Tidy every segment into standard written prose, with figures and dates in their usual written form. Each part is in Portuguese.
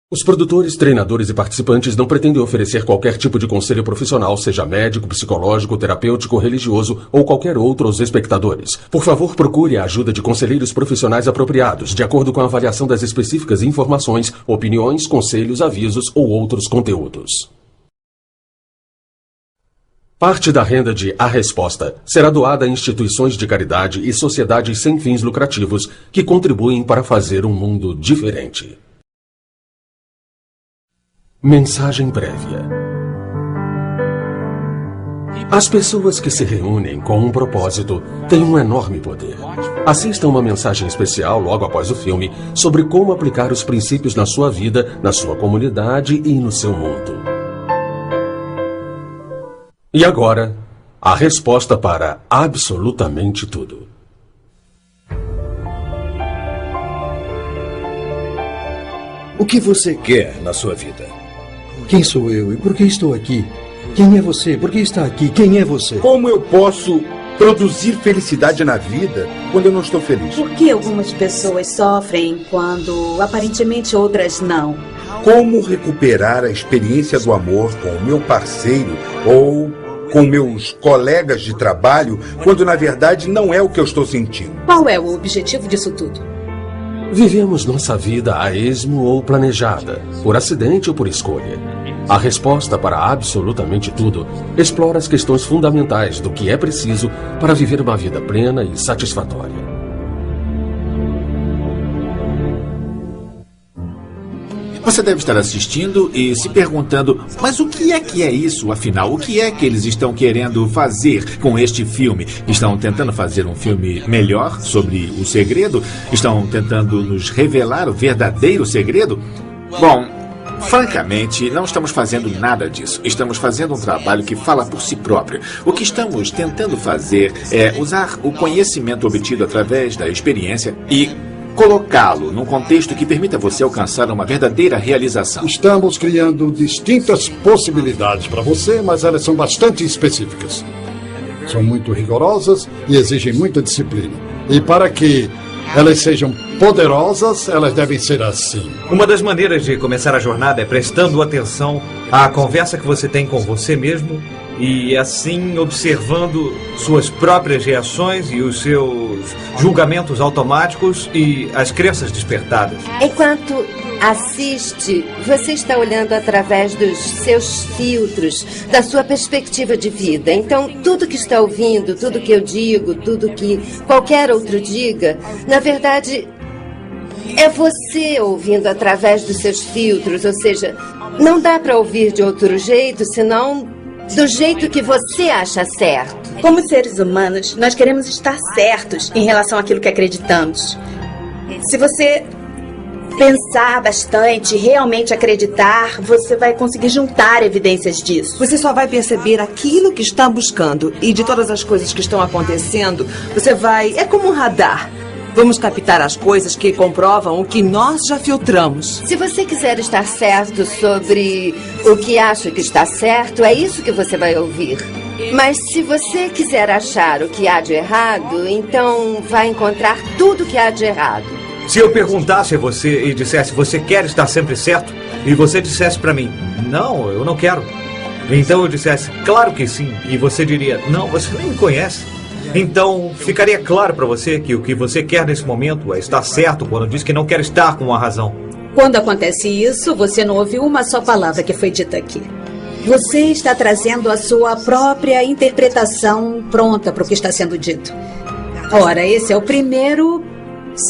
Os produtores, treinadores e participantes não pretendem oferecer qualquer tipo de conselho profissional, seja médico, psicológico, terapêutico, religioso ou qualquer outro aos espectadores. Por favor, procure a ajuda de conselheiros profissionais apropriados, de acordo com a avaliação das específicas informações, opiniões, conselhos, avisos ou outros conteúdos. Parte da renda de A Resposta será doada a instituições de caridade e sociedades sem fins lucrativos que contribuem para fazer um mundo diferente. Mensagem prévia. As pessoas que se reúnem com um propósito têm um enorme poder. Assista uma mensagem especial logo após o filme sobre como aplicar os princípios na sua vida, na sua comunidade e no seu mundo. E agora, a resposta para absolutamente tudo. O que você quer na sua vida? Quem sou eu e por que estou aqui? Quem é você? Por que está aqui? Quem é você? Como eu posso produzir felicidade na vida quando eu não estou feliz? Por que algumas pessoas sofrem quando aparentemente outras não? Como recuperar a experiência do amor com o meu parceiro ou com meus colegas de trabalho quando na verdade não é o que eu estou sentindo? Qual é o objetivo disso tudo? Vivemos nossa vida a esmo ou planejada, por acidente ou por escolha. A resposta para absolutamente tudo explora as questões fundamentais do que é preciso para viver uma vida plena e satisfatória. Você deve estar assistindo e se perguntando, mas o que é isso, afinal? O que é que eles estão querendo fazer com este filme? Estão tentando fazer um filme melhor sobre o segredo? Estão tentando nos revelar o verdadeiro segredo? Bom, francamente, não estamos fazendo nada disso. Estamos fazendo um trabalho que fala por si próprio. O que estamos tentando fazer é usar o conhecimento obtido através da experiência e colocá-lo num contexto que permita você alcançar uma verdadeira realização. Estamos criando distintas possibilidades para você, mas elas são bastante específicas. São muito rigorosas e exigem muita disciplina. E para que elas sejam poderosas, elas devem ser assim. Uma das maneiras de começar a jornada é prestando atenção à conversa que você tem com você mesmo e assim observando suas próprias reações e os seus julgamentos automáticos e as crenças despertadas. Enquanto assiste, você está olhando através dos seus filtros, da sua perspectiva de vida. Então, tudo que está ouvindo, tudo que eu digo, tudo que qualquer outro diga, na verdade, é você ouvindo através dos seus filtros. Ou seja, não dá para ouvir de outro jeito, senão do jeito que você acha certo. Como seres humanos, nós queremos estar certos em relação àquilo que acreditamos. Se você pensar bastante, realmente acreditar, você vai conseguir juntar evidências disso. Você só vai perceber aquilo que está buscando. E de todas as coisas que estão acontecendo, você vai... É como um radar. Vamos captar as coisas que comprovam o que nós já filtramos. Se você quiser estar certo sobre o que acha que está certo, é isso que você vai ouvir. Mas se você quiser achar o que há de errado, então vai encontrar tudo que há de errado. Se eu perguntasse a você e dissesse, você quer estar sempre certo? E você dissesse para mim, não, eu não quero. Então eu dissesse, claro que sim. E você diria, não, você nem me conhece. Então, ficaria claro para você que o que você quer nesse momento é estar certo quando diz que não quer estar com a razão. Quando acontece isso, você não ouviu uma só palavra que foi dita aqui. Você está trazendo a sua própria interpretação pronta para o que está sendo dito. Ora, esse é o primeiro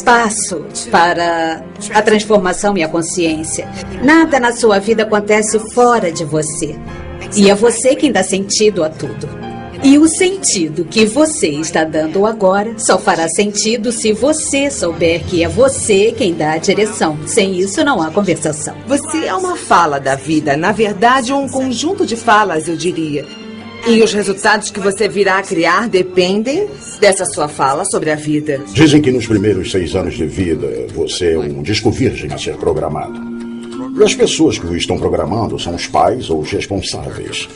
passo para a transformação e a consciência. Nada na sua vida acontece fora de você. E é você quem dá sentido a tudo. E o sentido que você está dando agora só fará sentido se você souber que é você quem dá a direção. Sem isso, não há conversação. Você é uma fala da vida. Na verdade, um conjunto de falas, eu diria. E os resultados que você virá a criar dependem dessa sua fala sobre a vida. Dizem que nos primeiros 6 anos de vida, você é um disco virgem a ser programado. E as pessoas que o estão programando são os pais ou os responsáveis.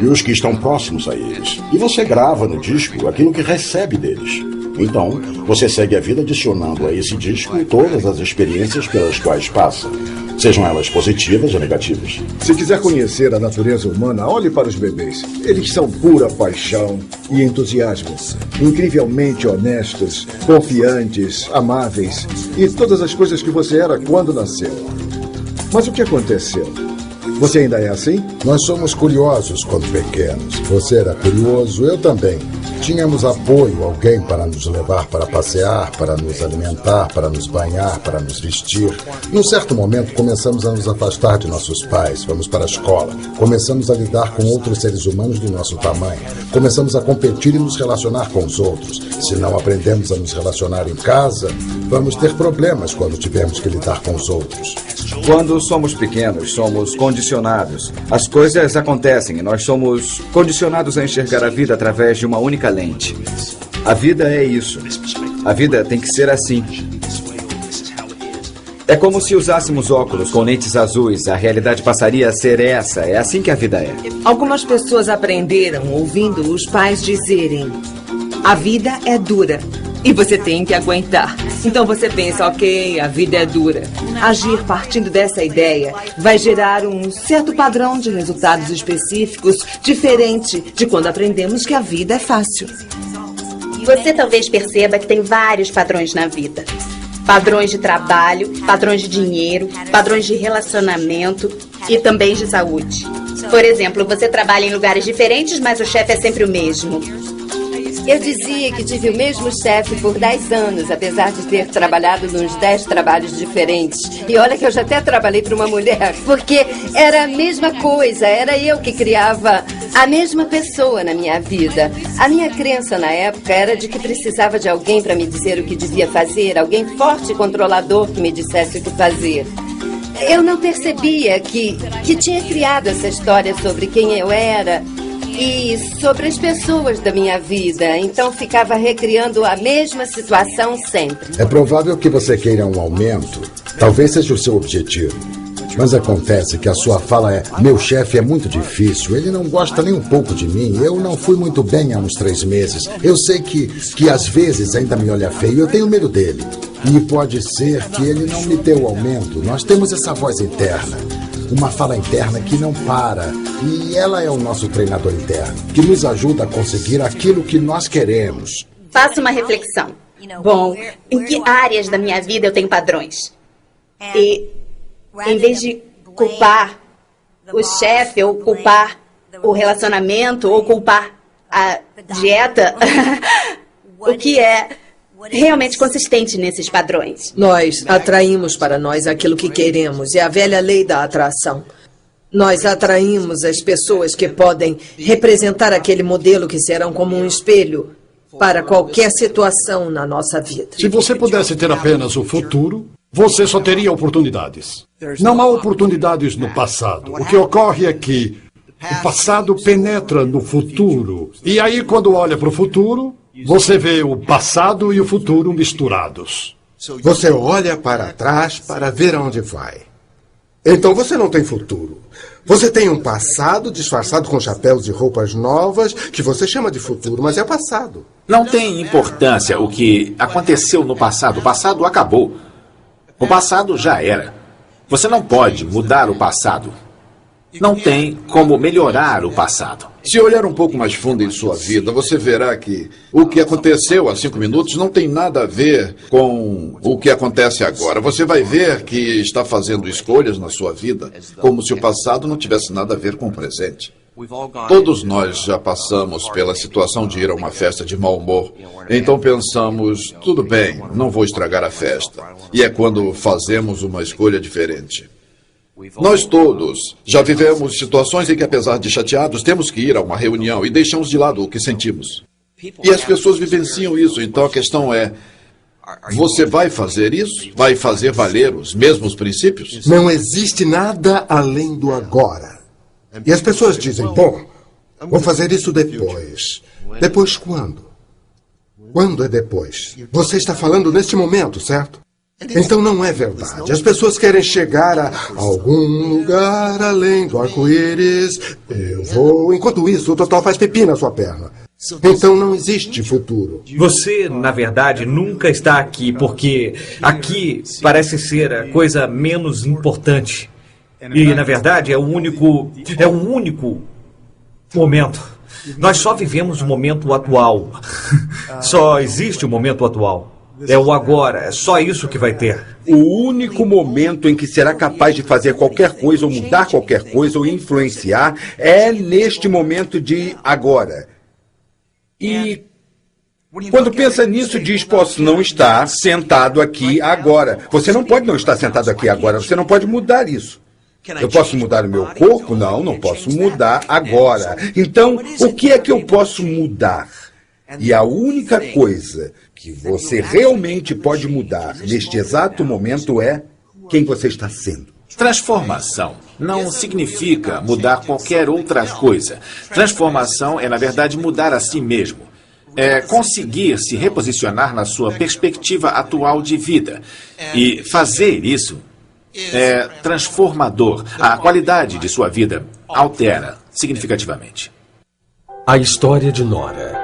E os que estão próximos a eles. E você grava no disco aquilo que recebe deles. Então, você segue a vida adicionando a esse disco todas as experiências pelas quais passa, sejam elas positivas ou negativas. Se quiser conhecer a natureza humana, olhe para os bebês. Eles são pura paixão e entusiasmo. Incrivelmente honestos, confiantes, amáveis e todas as coisas que você era quando nasceu. Mas o que aconteceu? Você ainda é assim? Nós somos curiosos quando pequenos. Você era curioso, eu também. Tínhamos apoio, alguém para nos levar para passear, para nos alimentar, para nos banhar, para nos vestir. Num certo momento, começamos a nos afastar de nossos pais. Fomos para a escola. Começamos a lidar com outros seres humanos do nosso tamanho. Começamos a competir e nos relacionar com os outros. Se não aprendemos a nos relacionar em casa, vamos ter problemas quando tivermos que lidar com os outros. Quando somos pequenos, somos condicionados. As coisas acontecem e nós somos condicionados a enxergar a vida através de uma única lente. A vida é isso. A vida tem que ser assim. É como se usássemos óculos com lentes azuis. A realidade passaria a ser essa. É assim que a vida é. Algumas pessoas aprenderam ouvindo os pais dizerem: a vida é dura e você tem que aguentar. Então você pensa, ok, a vida é dura. Agir partindo dessa ideia vai gerar um certo padrão de resultados específicos, diferente de quando aprendemos que a vida é fácil. Você talvez perceba que tem vários padrões na vida. Padrões de trabalho, padrões de dinheiro, padrões de relacionamento e também de saúde. Por exemplo, você trabalha em lugares diferentes, mas o chefe é sempre o mesmo. Eu dizia que tive o mesmo chefe por 10 anos, apesar de ter trabalhado nos 10 trabalhos diferentes. E olha que eu já até trabalhei para uma mulher, porque era a mesma coisa, era eu que criava a mesma pessoa na minha vida. A minha crença na época era de que precisava de alguém para me dizer o que devia fazer, alguém forte e controlador que me dissesse o que fazer. Eu não percebia que tinha criado essa história sobre quem eu era e sobre as pessoas da minha vida. Então ficava recriando a mesma situação sempre. É provável que você queira um aumento. Talvez seja o seu objetivo. Mas acontece que a sua fala é: meu chefe é muito difícil, ele não gosta nem um pouco de mim, eu não fui muito bem há uns 3 meses. Eu sei que às vezes ainda me olha feio, eu tenho medo dele. E pode ser que ele não me dê o aumento. Nós temos essa voz interna. Uma fala interna que não para. E ela é o nosso treinador interno, que nos ajuda a conseguir aquilo que nós queremos. Faça uma reflexão. Bom, em que áreas da minha vida eu tenho padrões? E, em vez de culpar o chefe, ou culpar o relacionamento, ou culpar a dieta, o que é realmente consistente nesses padrões? Nós atraímos para nós aquilo que queremos. É a velha lei da atração. Nós atraímos as pessoas que podem representar aquele modelo que serão como um espelho para qualquer situação na nossa vida. Se você pudesse ter apenas o futuro, você só teria oportunidades. Não há oportunidades no passado. O que ocorre é que o passado penetra no futuro. E aí, quando olha para o futuro, você vê o passado e o futuro misturados. Você olha para trás para ver aonde vai. Então você não tem futuro. Você tem um passado disfarçado com chapéus e roupas novas que você chama de futuro, mas é passado. Não tem importância o que aconteceu no passado. O passado acabou. O passado já era. Você não pode mudar o passado. Não tem como melhorar o passado. Se olhar um pouco mais fundo em sua vida, você verá que o que aconteceu há 5 minutos não tem nada a ver com o que acontece agora. Você vai ver que está fazendo escolhas na sua vida como se o passado não tivesse nada a ver com o presente. Todos nós já passamos pela situação de ir a uma festa de mau humor. Então pensamos, tudo bem, não vou estragar a festa. E é quando fazemos uma escolha diferente. Nós todos já vivemos situações em que, apesar de chateados, temos que ir a uma reunião e deixamos de lado o que sentimos. E as pessoas vivenciam isso. Então a questão é, você vai fazer isso? Vai fazer valer os mesmos princípios? Não existe nada além do agora. E as pessoas dizem, bom, vou fazer isso depois. Depois quando? Quando é depois? Você está falando neste momento, certo? Então não é verdade. As pessoas querem chegar a algum lugar além do arco-íris. Eu vou. Enquanto isso, o Totó faz pipi na sua perna. Então não existe futuro. Você, na verdade, nunca está aqui, porque aqui parece ser a coisa menos importante. E, na verdade, é um único momento. Nós só vivemos o momento atual. Só existe o momento atual. É o agora, é só isso que vai ter. O único momento em que será capaz de fazer qualquer coisa, ou mudar qualquer coisa, ou influenciar, é neste momento de agora. E quando pensa nisso, diz, posso não estar sentado aqui agora. Você não pode não estar sentado aqui agora, você não pode mudar isso. Eu posso mudar o meu corpo? Não posso mudar agora. Então, o que é que eu posso mudar? E a única coisa que você realmente pode mudar neste exato momento é quem você está sendo. Transformação não significa mudar qualquer outra coisa. Transformação é, na verdade, mudar a si mesmo. É conseguir se reposicionar na sua perspectiva atual de vida. E fazer isso é transformador. A qualidade de sua vida altera significativamente. A história de Nora.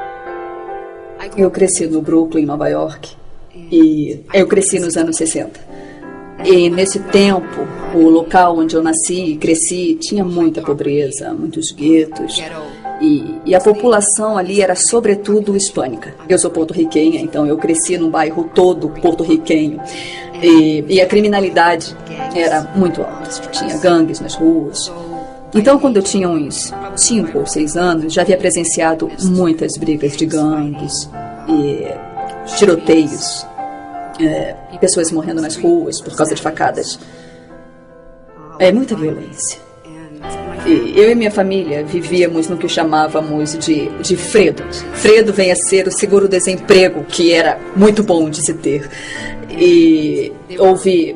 Eu cresci no Brooklyn, Nova York. E eu cresci nos anos 60. E nesse tempo, o local onde eu nasci e cresci tinha muita pobreza, muitos guetos. E a população ali era sobretudo hispânica. Eu sou porto-riquenha, então eu cresci num bairro todo porto-riquenho. E a criminalidade era muito alta. Tinha gangues nas ruas. Então, quando eu tinha uns 5 ou 6 anos, já havia presenciado muitas brigas de gangues e tiroteios, pessoas morrendo nas ruas por causa de facadas. Muita violência. E eu e minha família vivíamos no que chamávamos de Fredo. Fredo vem a ser o seguro-desemprego, que era muito bom de se ter. E ouvi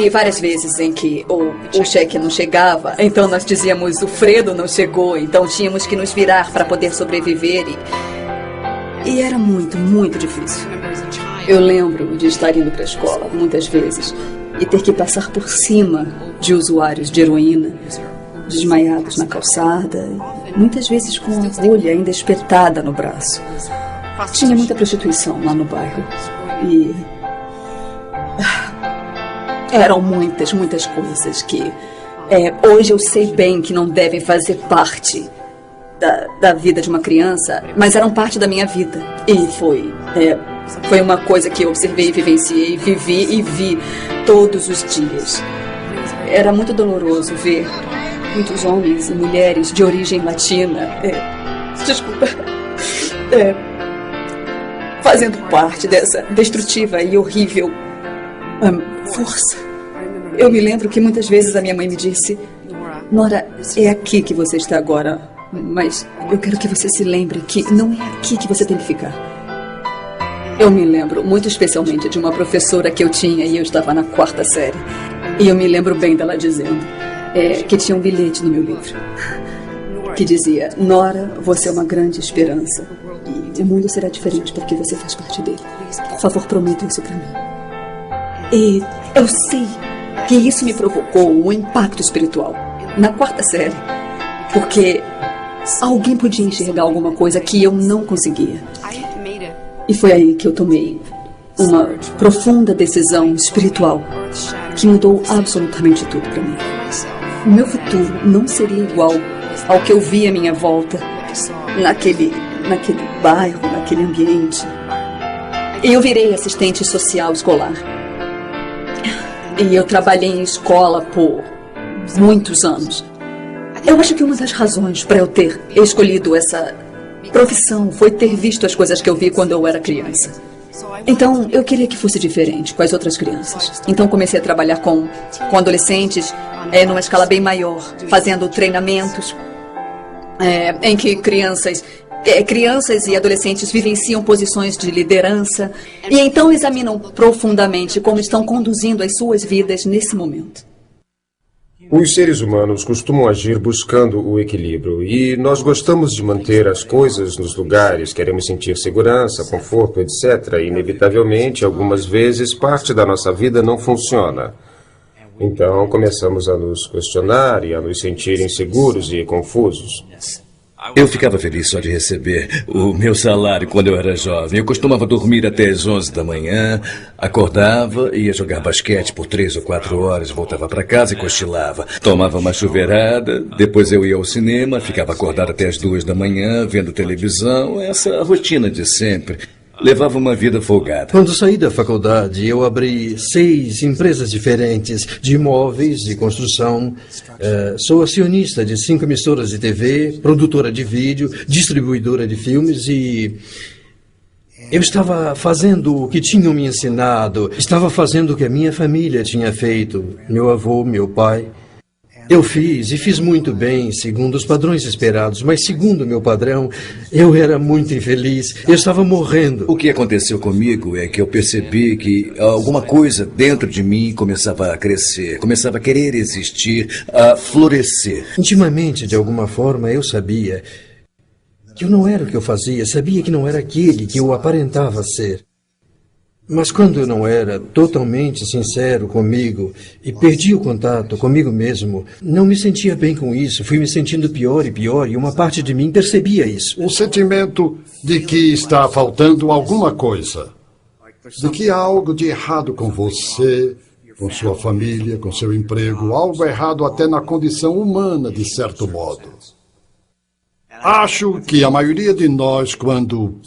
várias vezes em que o cheque não chegava, então nós dizíamos o Fredo não chegou, então tínhamos que nos virar para poder sobreviver e era muito, muito difícil. Eu lembro de estar indo para a escola muitas vezes e ter que passar por cima de usuários de heroína, desmaiados na calçada, muitas vezes com a agulha ainda espetada no braço. Tinha muita prostituição lá no bairro e eram muitas, muitas coisas que hoje eu sei bem que não devem fazer parte da vida de uma criança, mas eram parte da minha vida. E foi uma coisa que eu observei, vivenciei, vivi e vi todos os dias. Era muito doloroso ver muitos homens e mulheres de origem latina, fazendo parte dessa destrutiva e horrível força. Eu me lembro que muitas vezes a minha mãe me disse: Nora, é aqui que você está agora, mas eu quero que você se lembre que não é aqui que você tem que ficar. Eu me lembro muito especialmente de uma professora que eu tinha e eu estava na 4ª série. E eu me lembro bem dela dizendo que tinha um bilhete no meu livro que dizia: Nora, você é uma grande esperança e o mundo será diferente porque você faz parte dele. Por favor, prometa isso para mim. E eu sei que isso me provocou um impacto espiritual na 4ª série, porque alguém podia enxergar alguma coisa que eu não conseguia. E foi aí que eu tomei uma profunda decisão espiritual que mudou absolutamente tudo para mim. O meu futuro não seria igual ao que eu via à minha volta, naquele bairro, naquele ambiente. E eu virei assistente social escolar. E eu trabalhei em escola por muitos anos. Eu acho que uma das razões para eu ter escolhido essa profissão foi ter visto as coisas que eu vi quando eu era criança. Então, eu queria que fosse diferente com as outras crianças. Então, comecei a trabalhar com adolescentes numa escala bem maior, fazendo treinamentos em que crianças e adolescentes vivenciam posições de liderança e então examinam profundamente como estão conduzindo as suas vidas nesse momento. Os seres humanos costumam agir buscando o equilíbrio e nós gostamos de manter as coisas nos lugares, queremos sentir segurança, conforto, etc. E, inevitavelmente, algumas vezes, parte da nossa vida não funciona. Então, começamos a nos questionar e a nos sentir inseguros e confusos. Eu ficava feliz só de receber o meu salário quando eu era jovem. Eu costumava dormir até as 11 da manhã, acordava, ia jogar basquete por 3 ou 4 horas, voltava para casa e cochilava. Tomava uma chuveirada, depois eu ia ao cinema, ficava acordado até as 2 da manhã, vendo televisão, essa rotina de sempre. Levava uma vida folgada. Quando saí da faculdade, eu abri 6 empresas diferentes de imóveis, de construção. Sou acionista de 5 emissoras de TV, produtora de vídeo, distribuidora de filmes e... eu estava fazendo o que tinham me ensinado, estava fazendo o que a minha família tinha feito, meu avô, meu pai. Eu fiz muito bem, segundo os padrões esperados, mas segundo o meu padrão, eu era muito infeliz, eu estava morrendo. O que aconteceu comigo é que eu percebi que alguma coisa dentro de mim começava a crescer, começava a querer existir, a florescer. Intimamente, de alguma forma, eu sabia que eu não era o que eu fazia, sabia que não era aquele que eu aparentava ser. Mas quando eu não era totalmente sincero comigo e perdi o contato comigo mesmo, não me sentia bem com isso, fui me sentindo pior e uma parte de mim percebia isso. Um sentimento de que está faltando alguma coisa, de que há algo de errado com você, com sua família, com seu emprego, algo errado até na condição humana, de certo modo. Acho que a maioria de nós, quando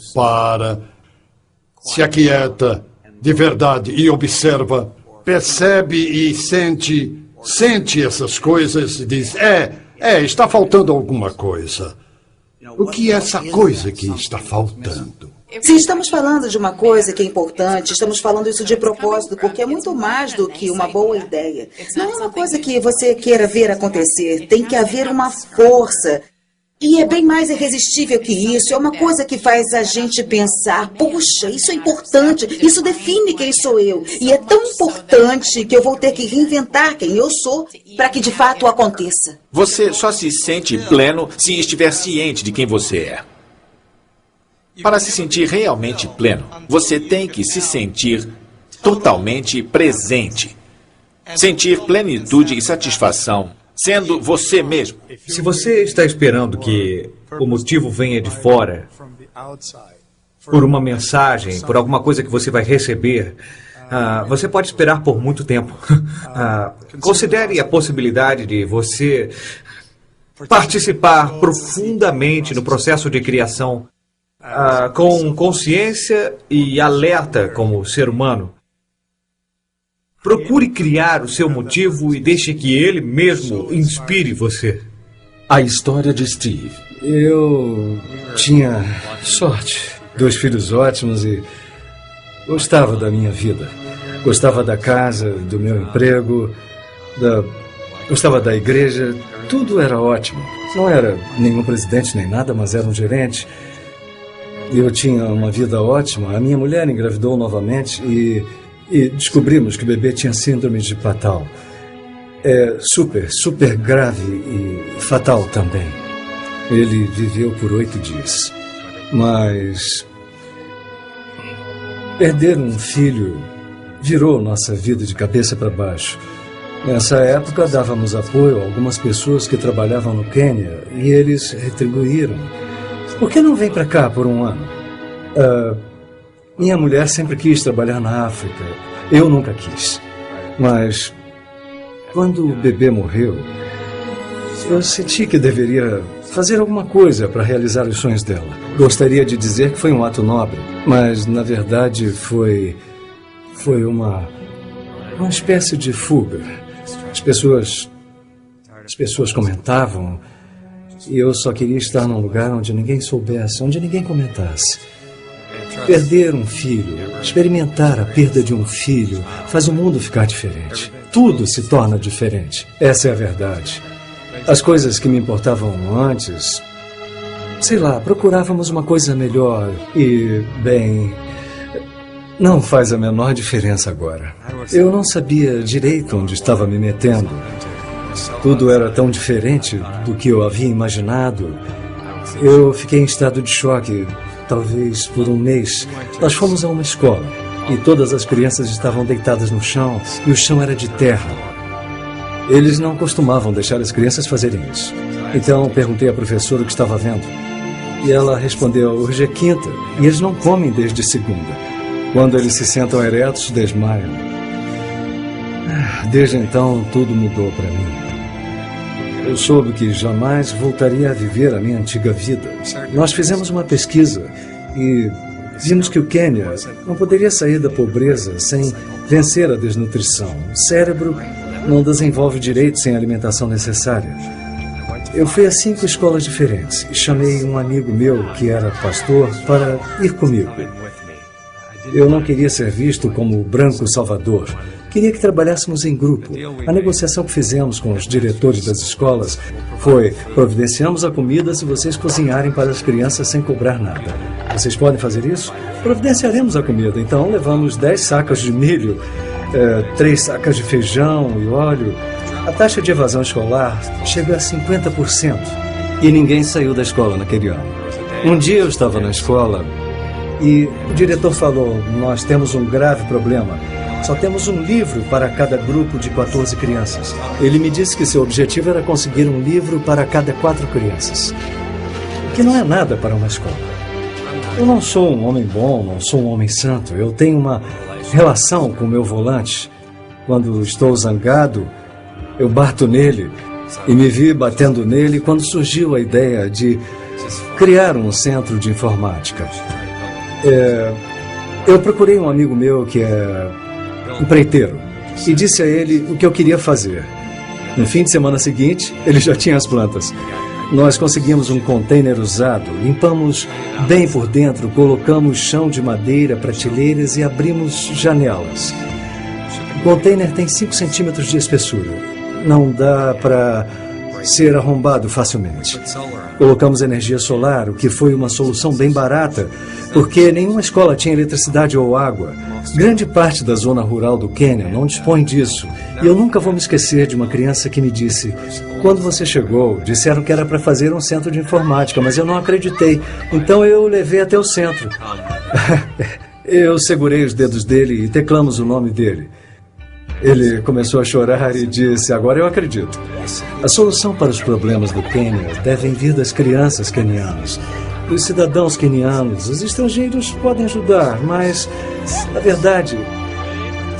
se aquieta de verdade e observa, percebe e sente essas coisas e diz, está faltando alguma coisa. O que é essa coisa que está faltando? Se estamos falando de uma coisa que é importante, estamos falando isso de propósito, porque é muito mais do que uma boa ideia. Não é uma coisa que você queira ver acontecer, tem que haver uma força. E é bem mais irresistível que isso, é uma coisa que faz a gente pensar, puxa, isso é importante, isso define quem sou eu. E é tão importante que eu vou ter que reinventar quem eu sou para que de fato aconteça. Você só se sente pleno se estiver ciente de quem você é. Para se sentir realmente pleno, você tem que se sentir totalmente presente. Sentir plenitude e satisfação sendo você mesmo. Se você está esperando que o motivo venha de fora, por uma mensagem, por alguma coisa que você vai receber, você pode esperar por muito tempo. Considere a possibilidade de você participar profundamente no processo de criação, com consciência e alerta como ser humano. Procure criar o seu motivo e deixe que ele mesmo inspire você. A história de Steve. Eu tinha sorte. 2 filhos ótimos e gostava da minha vida. Gostava da casa, do meu emprego, gostava da igreja. Tudo era ótimo. Não era nenhum presidente nem nada, mas era um gerente. Eu tinha uma vida ótima. A minha mulher engravidou novamente e descobrimos que o bebê tinha síndrome de Patal. É super grave e fatal também. Ele viveu por 8 dias. Mas perder um filho virou nossa vida de cabeça para baixo. Nessa época, dávamos apoio a algumas pessoas que trabalhavam no Quênia e eles retribuíram. Por que não vem para cá por um ano? Minha mulher sempre quis trabalhar na África. Eu nunca quis. Mas quando o bebê morreu, eu senti que deveria fazer alguma coisa para realizar os sonhos dela. Gostaria de dizer que foi um ato nobre, mas na verdade foi uma espécie de fuga. As pessoas comentavam e eu só queria estar num lugar onde ninguém soubesse, onde ninguém comentasse. Perder um filho, experimentar a perda de um filho, faz o mundo ficar diferente. Tudo se torna diferente. Essa é a verdade. As coisas que me importavam antes, sei lá, procurávamos uma coisa melhor e, bem, não faz a menor diferença agora. Eu não sabia direito onde estava me metendo. Tudo era tão diferente do que eu havia imaginado. Eu fiquei em estado de choque. Talvez por um mês. Nós fomos a uma escola e todas as crianças estavam deitadas no chão e o chão era de terra. Eles não costumavam deixar as crianças fazerem isso. Então perguntei à professora o que estava vendo. E ela respondeu, hoje é quinta e eles não comem desde segunda. Quando eles se sentam eretos, desmaiam. Desde então, tudo mudou para mim. Eu soube que jamais voltaria a viver a minha antiga vida. Nós fizemos uma pesquisa e vimos que o Quênia não poderia sair da pobreza sem vencer a desnutrição. O cérebro não desenvolve direito sem a alimentação necessária. Eu fui a 5 escolas diferentes e chamei um amigo meu, que era pastor, para ir comigo. Eu não queria ser visto como o branco salvador. Queria que trabalhássemos em grupo. A negociação que fizemos com os diretores das escolas foi: providenciamos a comida se vocês cozinharem para as crianças sem cobrar nada. Vocês podem fazer isso? Providenciaremos a comida. Então levamos 10 sacas de milho, 3 sacas de feijão e óleo. A taxa de evasão escolar chega a 50%. E ninguém saiu da escola naquele ano. Um dia eu estava na escola e o diretor falou: nós temos um grave problema. Só temos um livro para cada grupo de 14 crianças. Ele me disse que seu objetivo era conseguir um livro para cada 4 crianças. O que não é nada para uma escola. Eu não sou um homem bom, não sou um homem santo. Eu tenho uma relação com o meu volante. Quando estou zangado, eu bato nele. E me vi batendo nele quando surgiu a ideia de criar um centro de informática. Eu procurei um amigo meu que é empreiteiro e disse a ele o que eu queria fazer. No fim de semana seguinte, ele já tinha as plantas. Nós conseguimos um container usado, limpamos bem por dentro, colocamos chão de madeira, prateleiras e abrimos janelas. O container tem 5 centímetros de espessura. Não dá para ser arrombado facilmente. Colocamos energia solar, o que foi uma solução bem barata, porque nenhuma escola tinha eletricidade ou água. Grande parte da zona rural do Quênia não dispõe disso. E eu nunca vou me esquecer de uma criança que me disse: quando você chegou, disseram que era para fazer um centro de informática, mas eu não acreditei. Então eu o levei até o centro. Eu segurei os dedos dele e teclamos o nome dele. Ele começou a chorar e disse: agora eu acredito. A solução para os problemas do Quênia devem vir das crianças quenianas, dos cidadãos quenianos. Os estrangeiros podem ajudar, mas a verdade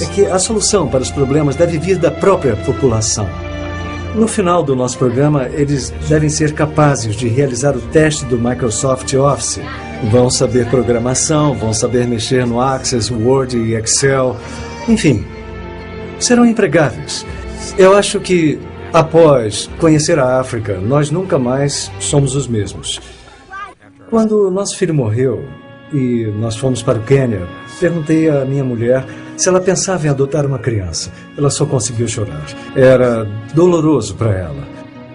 é que a solução para os problemas deve vir da própria população. No final do nosso programa, eles devem ser capazes de realizar o teste do Microsoft Office. Vão saber programação, vão saber mexer no Access, Word e Excel. Enfim, serão empregáveis. Eu acho que, após conhecer a África, nós nunca mais somos os mesmos. Quando nosso filho morreu e nós fomos para o Quênia, perguntei à minha mulher se ela pensava em adotar uma criança. Ela só conseguiu chorar. Era doloroso para ela.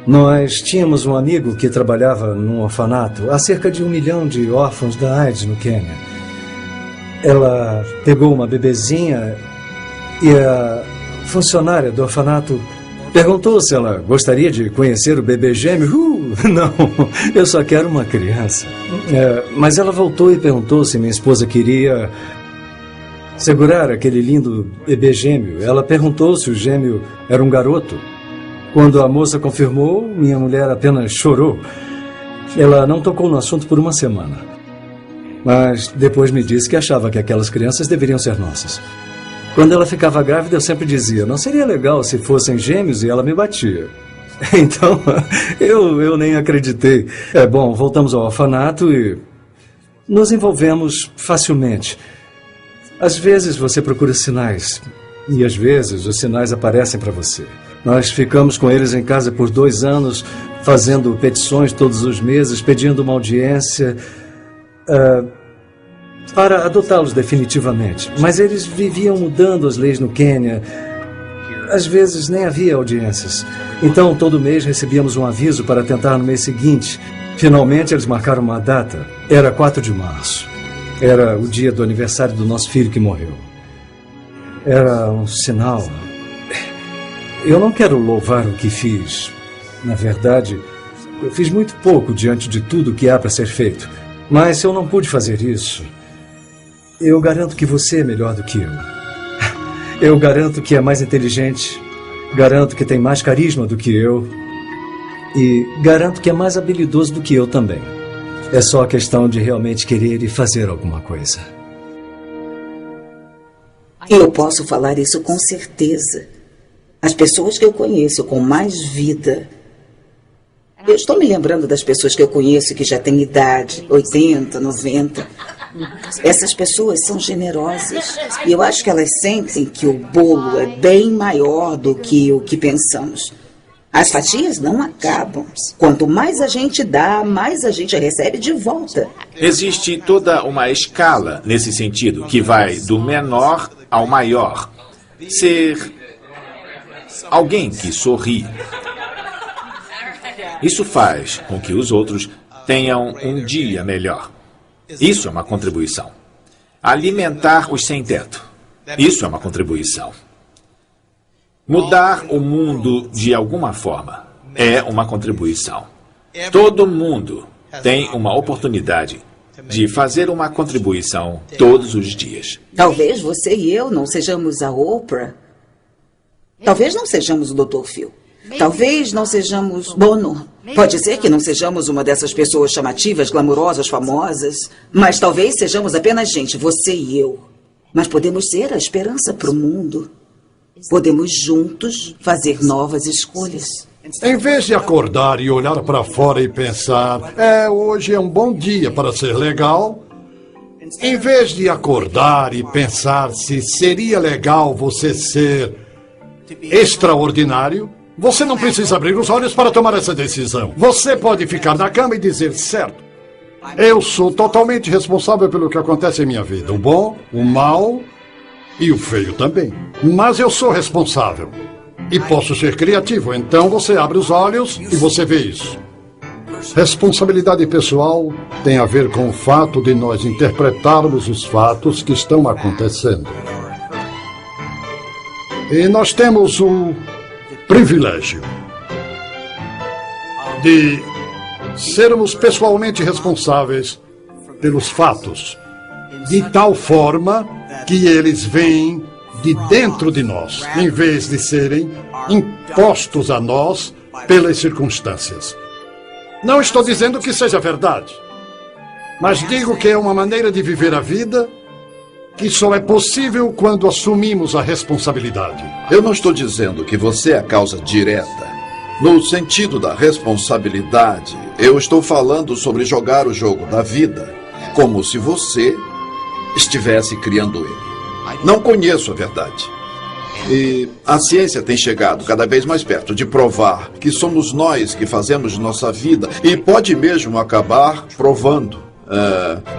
Nós tínhamos um amigo que trabalhava num orfanato. Há cerca de 1 milhão de órfãos da AIDS no Quênia. Ela pegou uma bebezinha e a funcionária do orfanato perguntou se ela gostaria de conhecer o bebê gêmeo. Não, eu só quero uma criança. Mas ela voltou e perguntou se minha esposa queria segurar aquele lindo bebê gêmeo. Ela perguntou se o gêmeo era um garoto. Quando a moça confirmou, minha mulher apenas chorou. Ela não tocou no assunto por 1 semana. Mas depois me disse que achava que aquelas crianças deveriam ser nossas. Quando ela ficava grávida, eu sempre dizia: não seria legal se fossem gêmeos? E ela me batia. Então, eu nem acreditei. Bom, voltamos ao orfanato e nos envolvemos facilmente. Às vezes você procura sinais, e às vezes os sinais aparecem para você. Nós ficamos com eles em casa por 2 anos, fazendo petições todos os meses, pedindo uma audiência para adotá-los definitivamente. Mas eles viviam mudando as leis no Quênia. Às vezes nem havia audiências. Então, todo mês recebíamos um aviso para tentar no mês seguinte. Finalmente, eles marcaram uma data. Era 4 de março. Era o dia do aniversário do nosso filho que morreu. Era um sinal. Eu não quero louvar o que fiz. Na verdade, eu fiz muito pouco diante de tudo que há para ser feito. Mas se eu não pude fazer isso, eu garanto que você é melhor do que eu. Eu garanto que é mais inteligente. Garanto que tem mais carisma do que eu. E garanto que é mais habilidoso do que eu também. É só questão de realmente querer e fazer alguma coisa. Eu posso falar isso com certeza. As pessoas que eu conheço com mais vida. Eu estou me lembrando das pessoas que eu conheço que já têm idade, 80, 90. Essas pessoas são generosas. E eu acho que elas sentem que o bolo é bem maior do que o que pensamos. As fatias não acabam. Quanto mais a gente dá, mais a gente recebe de volta. Existe toda uma escala nesse sentido, que vai do menor ao maior. Ser alguém que sorri. Isso faz com que os outros tenham um dia melhor. Isso é uma contribuição. Alimentar os sem-teto. Isso é uma contribuição. Mudar o mundo de alguma forma é uma contribuição. Todo mundo tem uma oportunidade de fazer uma contribuição todos os dias. Talvez você e eu não sejamos a Oprah. Talvez não sejamos o Dr. Phil. Talvez não sejamos Bono. Pode ser que não sejamos uma dessas pessoas chamativas, glamourosas, famosas. Mas talvez sejamos apenas gente, você e eu. Mas podemos ser a esperança para o mundo. Podemos juntos fazer novas escolhas. Em vez de acordar e olhar para fora e pensar, hoje é um bom dia para ser legal. Em vez de acordar e pensar se seria legal você ser extraordinário, você não precisa abrir os olhos para tomar essa decisão. Você pode ficar na cama e dizer, certo, eu sou totalmente responsável pelo que acontece em minha vida. O bom, o mal e o feio também. Mas eu sou responsável. E posso ser criativo. Então você abre os olhos e você vê isso. Responsabilidade pessoal tem a ver com o fato de nós interpretarmos os fatos que estão acontecendo. E nós temos o privilégio de sermos pessoalmente responsáveis pelos fatos, de tal forma que eles vêm de dentro de nós, em vez de serem impostos a nós pelas circunstâncias. Não estou dizendo que seja verdade, mas digo que é uma maneira de viver a vida que só é possível quando assumimos a responsabilidade. Eu não estou dizendo que você é a causa direta. No sentido da responsabilidade, eu estou falando sobre jogar o jogo da vida, como se você estivesse criando ele. Não conheço a verdade. E a ciência tem chegado cada vez mais perto de provar que somos nós que fazemos nossa vida e pode mesmo acabar provando.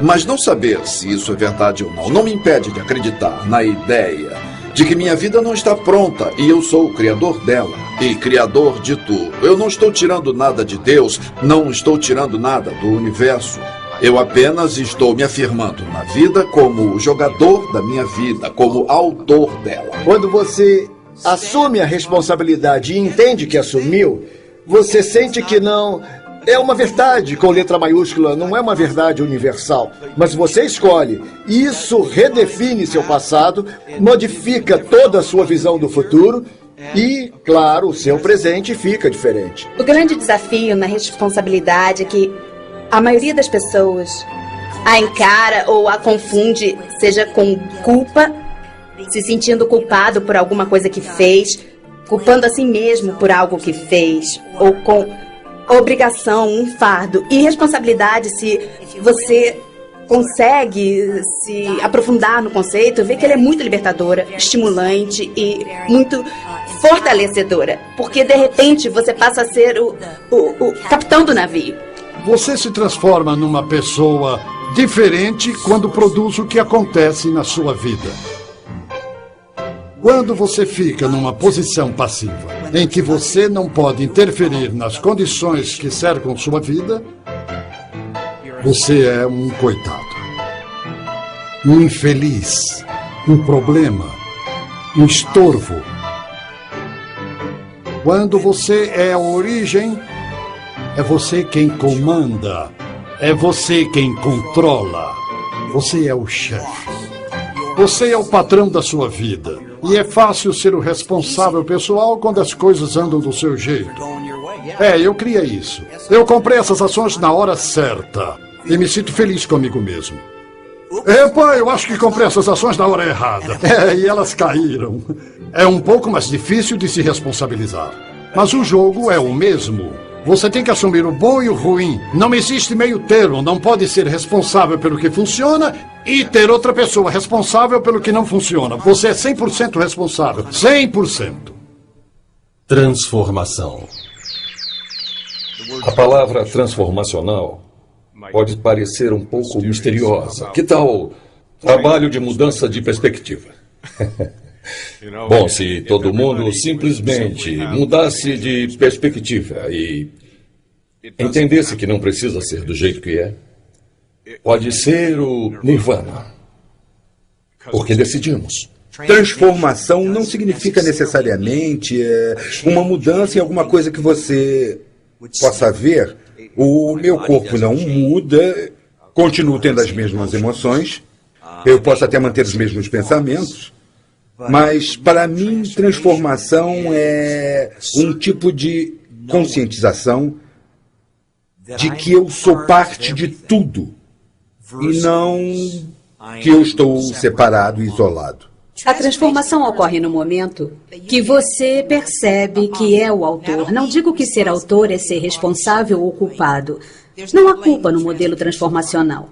Mas não saber se isso é verdade ou não me impede de acreditar na ideia de que minha vida não está pronta e eu sou o criador dela e criador de tudo. Eu não estou tirando nada de Deus, não estou tirando nada do universo. Eu apenas estou me afirmando na vida como o jogador da minha vida, como autor dela. Quando você assume a responsabilidade e entende que assumiu, você sente que não... É uma verdade com letra maiúscula, não é uma verdade universal. Mas você escolhe. Isso redefine seu passado, modifica toda a sua visão do futuro e, claro, o seu presente fica diferente. O grande desafio na responsabilidade é que a maioria das pessoas a encara ou a confunde, seja com culpa, se sentindo culpado por alguma coisa que fez, culpando a si mesmo por algo que fez, ou com obrigação, um fardo. E responsabilidade, se você consegue se aprofundar no conceito, vê que ele é muito libertadora, estimulante e muito fortalecedora. Porque, de repente, você passa a ser o capitão do navio. Você se transforma numa pessoa diferente quando produz o que acontece na sua vida. Quando você fica numa posição passiva, em que você não pode interferir nas condições que cercam sua vida, você é um coitado, um infeliz, um problema, um estorvo. Quando você é a origem, é você quem comanda, é você quem controla, você é o chefe. Você é o patrão da sua vida. E é fácil ser o responsável pessoal quando as coisas andam do seu jeito. Eu criei isso. Eu comprei essas ações na hora certa. E me sinto feliz comigo mesmo. Epa, eu acho que comprei essas ações na hora errada. E elas caíram. É um pouco mais difícil de se responsabilizar. Mas o jogo é o mesmo. Você tem que assumir o bom e o ruim. Não existe meio termo. Não pode ser responsável pelo que funciona e ter outra pessoa responsável pelo que não funciona. Você é 100% responsável. 100%. Transformação. A palavra transformacional pode parecer um pouco misteriosa. Que tal trabalho de mudança de perspectiva? Bom, se todo mundo simplesmente mudasse de perspectiva e entendesse que não precisa ser do jeito que é, pode ser o nirvana. Porque decidimos. Transformação não significa necessariamente uma mudança em alguma coisa que você possa ver. O meu corpo não muda, continuo tendo as mesmas emoções, eu posso até manter os mesmos pensamentos, mas para mim transformação é um tipo de conscientização de que eu sou parte de tudo e não que eu estou separado e isolado. A transformação ocorre no momento que você percebe que é o autor. Não digo que ser autor é ser responsável ou culpado. Não há culpa no modelo transformacional.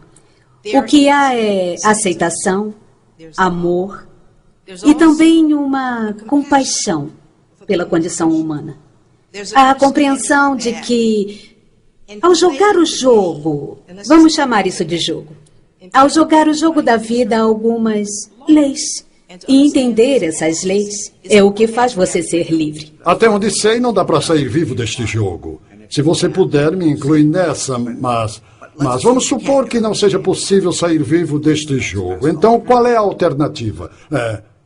O que há é aceitação, amor e também uma compaixão pela condição humana. A compreensão de que, ao jogar o jogo, vamos chamar isso de jogo, ao jogar o jogo da vida, há algumas leis. E entender essas leis é o que faz você ser livre. Até onde sei, não dá para sair vivo deste jogo. Se você puder, me inclui nessa, mas vamos supor que não seja possível sair vivo deste jogo. Então, qual é a alternativa?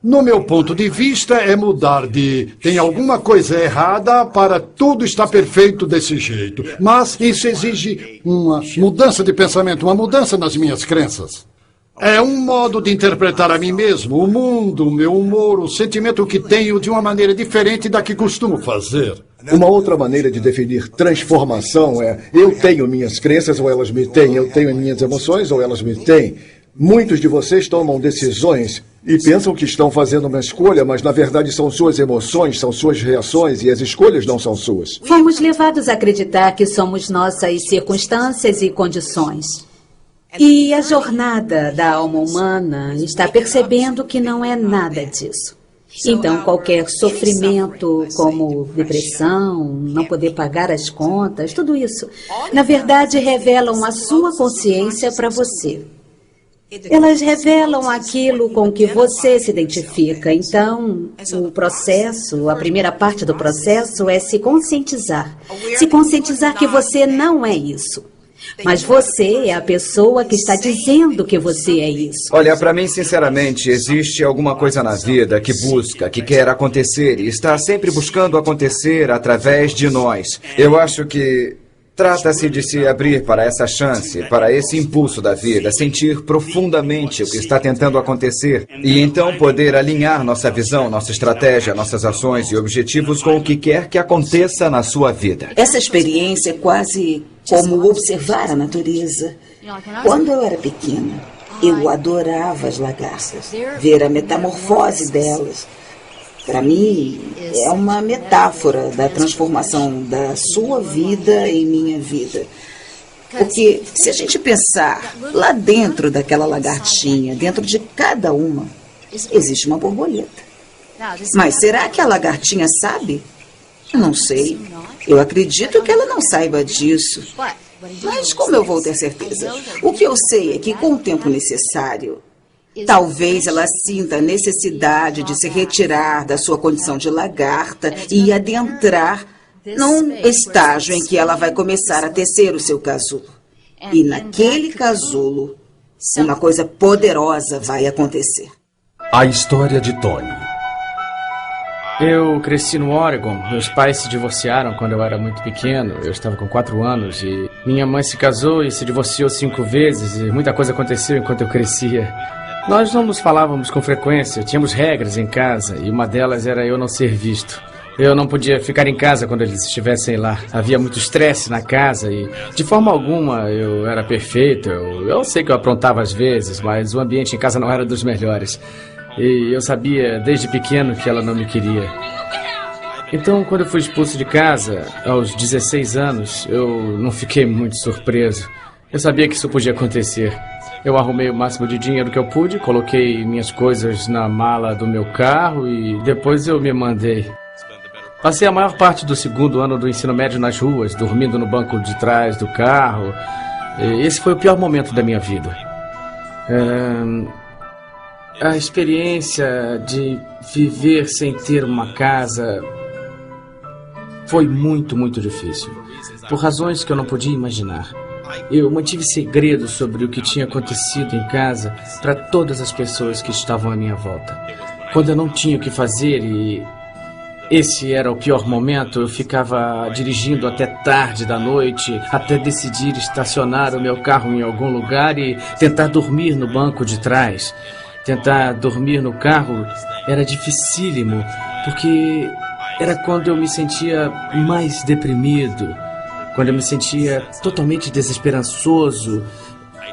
No meu ponto de vista, é mudar de tem alguma coisa errada para tudo está perfeito desse jeito. Mas isso exige uma mudança de pensamento, uma mudança nas minhas crenças. É um modo de interpretar a mim mesmo, o mundo, o meu humor, o sentimento que tenho de uma maneira diferente da que costumo fazer. Uma outra maneira de definir transformação é eu tenho minhas crenças ou elas me têm, eu tenho minhas emoções ou elas me têm. Muitos de vocês tomam decisões e pensam que estão fazendo uma escolha, mas na verdade são suas emoções, são suas reações e as escolhas não são suas. Fomos levados a acreditar que somos nossas circunstâncias e condições. E a jornada da alma humana está percebendo que não é nada disso. Então, qualquer sofrimento, como depressão, não poder pagar as contas, tudo isso, na verdade, revelam a sua consciência para você. Elas revelam aquilo com que você se identifica. Então, o processo, a primeira parte do processo é se conscientizar. Se conscientizar que você não é isso. Mas você é a pessoa que está dizendo que você é isso. Olha, para mim, sinceramente, existe alguma coisa na vida que busca, que quer acontecer e está sempre buscando acontecer através de nós. Eu acho que trata-se de se abrir para essa chance, para esse impulso da vida, sentir profundamente o que está tentando acontecer e então poder alinhar nossa visão, nossa estratégia, nossas ações e objetivos com o que quer que aconteça na sua vida. Essa experiência é quase como observar a natureza. Quando eu era pequena, eu adorava as lagartas, ver a metamorfose delas. Para mim, é uma metáfora da transformação da sua vida em minha vida. Porque se a gente pensar lá dentro daquela lagartinha, dentro de cada uma, existe uma borboleta. Mas será que a lagartinha sabe? Não sei. Eu acredito que ela não saiba disso. Mas como eu vou ter certeza? O que eu sei é que com o tempo necessário, talvez ela sinta a necessidade de se retirar da sua condição de lagarta e adentrar num estágio em que ela vai começar a tecer o seu casulo. E naquele casulo, uma coisa poderosa vai acontecer. A história de Tony. Eu cresci no Oregon. Meus pais se divorciaram quando eu era muito pequeno. Eu estava com 4 anos e minha mãe se casou e se divorciou 5 vezes e muita coisa aconteceu enquanto eu crescia. Nós não nos falávamos com frequência, tínhamos regras em casa e uma delas era eu não ser visto. Eu não podia ficar em casa quando eles estivessem lá. Havia muito estresse na casa e, de forma alguma, eu era perfeito. Eu sei que eu aprontava às vezes, mas o ambiente em casa não era dos melhores. E eu sabia desde pequeno que ela não me queria. Então, quando eu fui expulso de casa, aos 16 anos, eu não fiquei muito surpreso. Eu sabia que isso podia acontecer. Eu arrumei o máximo de dinheiro que eu pude, coloquei minhas coisas na mala do meu carro e depois eu me mandei. Passei a maior parte do segundo ano do ensino médio nas ruas, dormindo no banco de trás do carro. Esse foi o pior momento da minha vida. A experiência de viver sem ter uma casa foi muito, muito difícil. Por razões que eu não podia imaginar. Eu mantive segredo sobre o que tinha acontecido em casa para todas as pessoas que estavam à minha volta. Quando eu não tinha o que fazer e esse era o pior momento, eu ficava dirigindo até tarde da noite, até decidir estacionar o meu carro em algum lugar e tentar dormir no banco de trás. Tentar dormir no carro era dificílimo, porque era quando eu me sentia mais deprimido, quando eu me sentia totalmente desesperançoso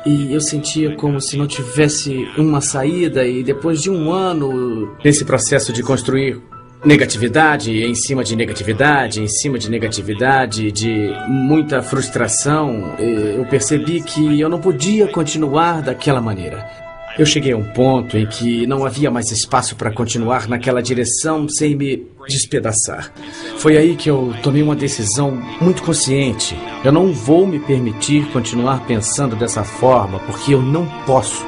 e eu sentia como se não tivesse uma saída. E depois de um ano nesse processo de construir negatividade em cima de negatividade, em cima de negatividade, de muita frustração, eu percebi que eu não podia continuar daquela maneira. Eu cheguei a um ponto em que não havia mais espaço para continuar naquela direção sem me despedaçar. Foi aí que eu tomei uma decisão muito consciente. Eu não vou me permitir continuar pensando dessa forma, porque eu não posso.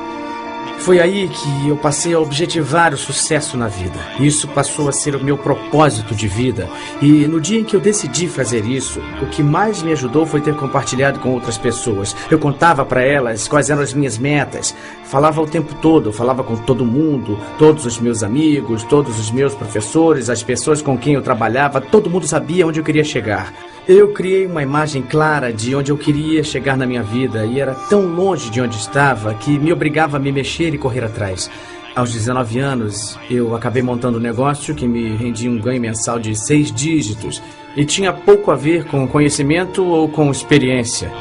Foi aí que eu passei a objetivar o sucesso na vida. Isso passou a ser o meu propósito de vida. E no dia em que eu decidi fazer isso, o que mais me ajudou foi ter compartilhado com outras pessoas. Eu contava para elas quais eram as minhas metas. Falava o tempo todo, falava com todo mundo, todos os meus amigos, todos os meus professores, as pessoas com quem eu trabalhava, todo mundo sabia onde eu queria chegar. Eu criei uma imagem clara de onde eu queria chegar na minha vida e era tão longe de onde estava que me obrigava a me mexer e correr atrás. Aos 19 anos, eu acabei montando um negócio que me rendia um ganho mensal de 6 dígitos e tinha pouco a ver com conhecimento ou com experiência.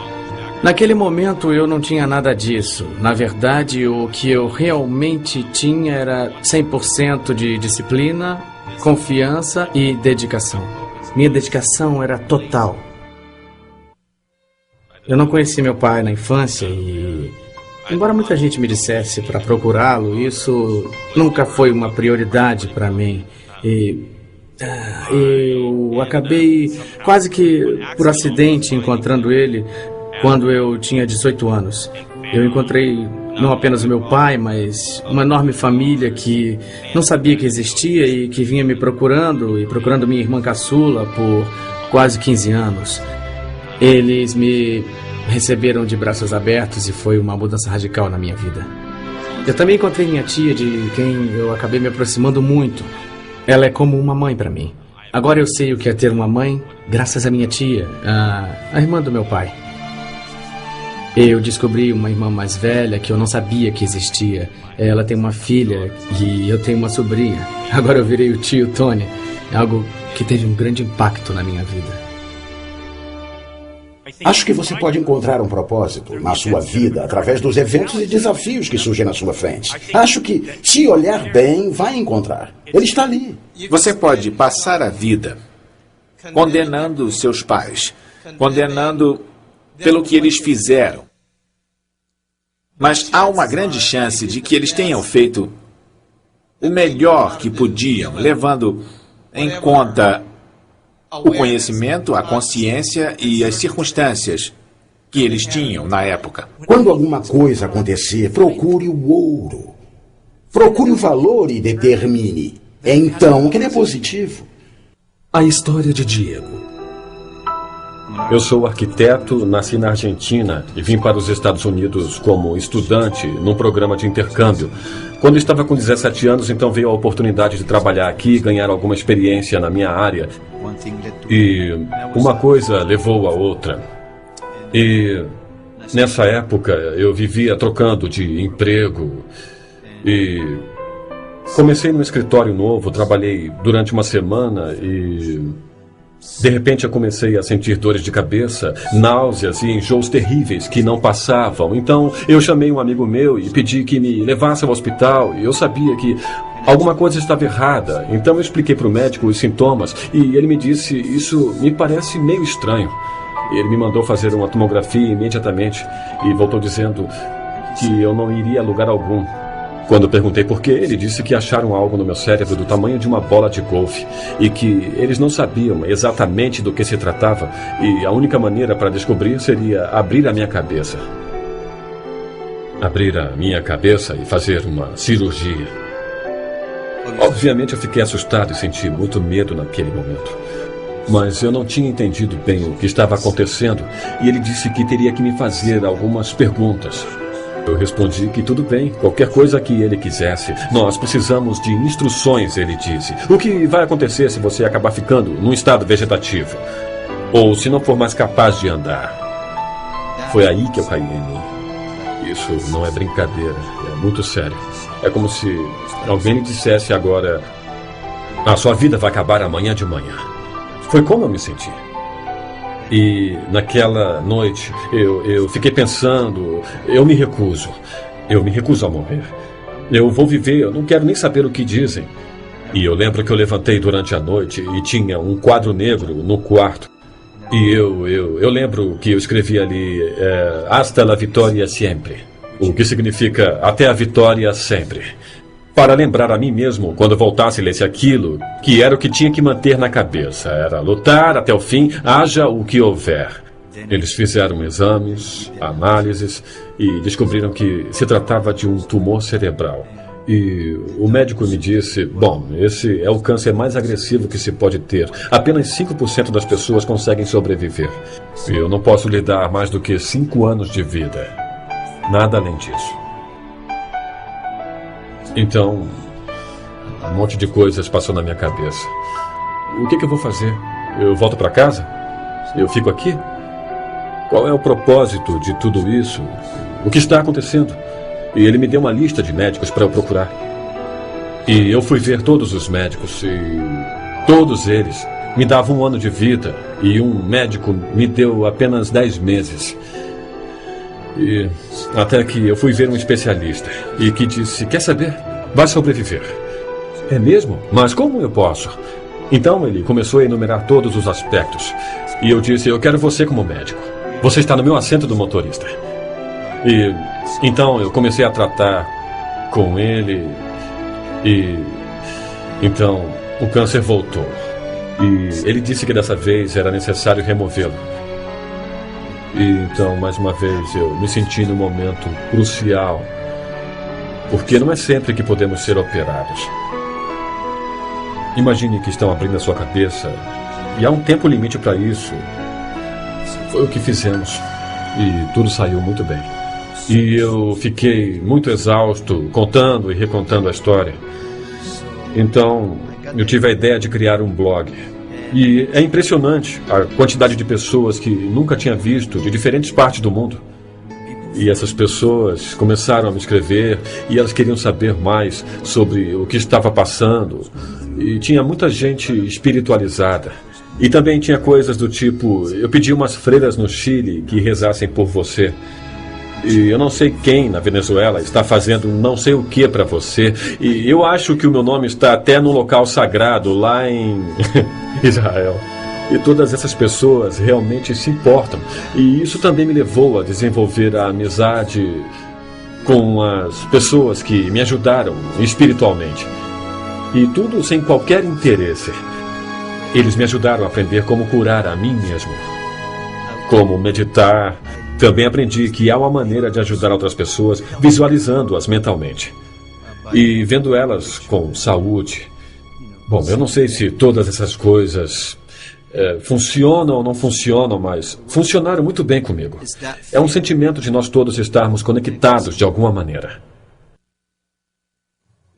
Naquele momento, eu não tinha nada disso. Na verdade, o que eu realmente tinha era 100% de disciplina, confiança e dedicação. Minha dedicação era total. Eu não conheci meu pai na infância e, embora muita gente me dissesse para procurá-lo, isso nunca foi uma prioridade para mim. Eu acabei quase que por acidente encontrando ele quando eu tinha 18 anos. Eu encontrei não apenas o meu pai, mas uma enorme família que não sabia que existia e que vinha me procurando e procurando minha irmã caçula por quase 15 anos. Eles me receberam de braços abertos e foi uma mudança radical na minha vida. Eu também encontrei minha tia, de quem eu acabei me aproximando muito. Ela é como uma mãe para mim. Agora eu sei o que é ter uma mãe graças à minha tia, a irmã do meu pai. Eu descobri uma irmã mais velha que eu não sabia que existia. Ela tem uma filha e eu tenho uma sobrinha. Agora eu virei o tio Tony. É algo que teve um grande impacto na minha vida. Acho que você pode encontrar um propósito na sua vida através dos eventos e desafios que surgem na sua frente. Acho que, se olhar bem, vai encontrar. Ele está ali. Você pode passar a vida condenando seus pais, condenando pelo que eles fizeram. Mas há uma grande chance de que eles tenham feito o melhor que podiam, levando em conta o conhecimento, a consciência e as circunstâncias que eles tinham na época. Quando alguma coisa acontecer, procure o ouro. Procure o valor e determine. É então que ele é positivo. A história de Diego. Eu sou arquiteto, nasci na Argentina e vim para os Estados Unidos como estudante num programa de intercâmbio. Quando estava com 17 anos, então veio a oportunidade de trabalhar aqui e ganhar alguma experiência na minha área. E uma coisa levou a outra. E nessa época eu vivia trocando de emprego e comecei num escritório novo, trabalhei durante uma semana e... de repente eu comecei a sentir dores de cabeça, náuseas e enjoos terríveis que não passavam. Então eu chamei um amigo meu e pedi que me levasse ao hospital. E eu sabia que alguma coisa estava errada. Então eu expliquei para o médico os sintomas e ele me disse: isso me parece meio estranho. Ele me mandou fazer uma tomografia imediatamente e voltou dizendo que eu não iria a lugar algum. Quando perguntei por quê, ele disse que acharam algo no meu cérebro do tamanho de uma bola de golfe e que eles não sabiam exatamente do que se tratava e a única maneira para descobrir seria abrir a minha cabeça. Abrir a minha cabeça e fazer uma cirurgia. Obviamente eu fiquei assustado e senti muito medo naquele momento. Mas eu não tinha entendido bem o que estava acontecendo e ele disse que teria que me fazer algumas perguntas. Eu respondi que tudo bem, qualquer coisa que ele quisesse. Nós precisamos de instruções, ele disse. O que vai acontecer se você acabar ficando num estado vegetativo? Ou se não for mais capaz de andar? Foi aí que eu caí em mim. Isso não é brincadeira, é muito sério. É como se alguém lhe dissesse agora: a sua vida vai acabar amanhã de manhã. Foi como eu me senti. E naquela noite eu fiquei pensando: eu me recuso a morrer. Eu vou viver, eu não quero nem saber o que dizem. E eu lembro que eu levantei durante a noite e tinha um quadro negro no quarto. E eu lembro que eu escrevi ali Hasta la vitória sempre, o que significa até a vitória sempre. Para lembrar a mim mesmo, quando voltasse e lesse aquilo, que era o que tinha que manter na cabeça. Era lutar até o fim, haja o que houver. Eles fizeram exames, análises e descobriram que se tratava de um tumor cerebral. E o médico me disse: bom, esse é o câncer mais agressivo que se pode ter. Apenas 5% das pessoas conseguem sobreviver. E eu não posso lhe dar mais do que 5 anos de vida. Nada além disso. Então, um monte de coisas passou na minha cabeça. O que eu vou fazer? Eu volto para casa? Eu fico aqui? Qual é o propósito de tudo isso? O que está acontecendo? E ele me deu uma lista de médicos para eu procurar. E eu fui ver todos os médicos e todos eles me davam 1 ano de vida e um médico me deu apenas 10 meses. E até que eu fui ver um especialista e que disse: quer saber? Vai sobreviver. É mesmo? Mas como eu posso? Então ele começou a enumerar todos os aspectos. E eu disse: eu quero você como médico. Você está no meu assento do motorista. E então eu comecei a tratar com ele. E então o câncer voltou. E ele disse que dessa vez era necessário removê-lo. E então, mais uma vez, eu me senti num momento crucial, porque não é sempre que podemos ser operados. Imagine que estão abrindo a sua cabeça e há um tempo limite para isso. Foi o que fizemos e tudo saiu muito bem. E eu fiquei muito exausto contando e recontando a história. Então, eu tive a ideia de criar um blog. E é impressionante a quantidade de pessoas que nunca tinha visto de diferentes partes do mundo. E essas pessoas começaram a me escrever e elas queriam saber mais sobre o que estava passando. E tinha muita gente espiritualizada. E também tinha coisas do tipo: eu pedi umas freiras no Chile que rezassem por você. E eu não sei quem na Venezuela está fazendo não sei o que para você. E eu acho que o meu nome está até no local sagrado lá em Israel. E todas essas pessoas realmente se importam. E isso também me levou a desenvolver a amizade com as pessoas que me ajudaram espiritualmente. E tudo sem qualquer interesse. Eles me ajudaram a aprender como curar a mim mesmo. Como meditar. Também aprendi que há uma maneira de ajudar outras pessoas visualizando-as mentalmente. E vendo elas com saúde. Bom, eu não sei se todas essas coisas funcionam ou não funcionam, mas funcionaram muito bem comigo. É um sentimento de nós todos estarmos conectados de alguma maneira.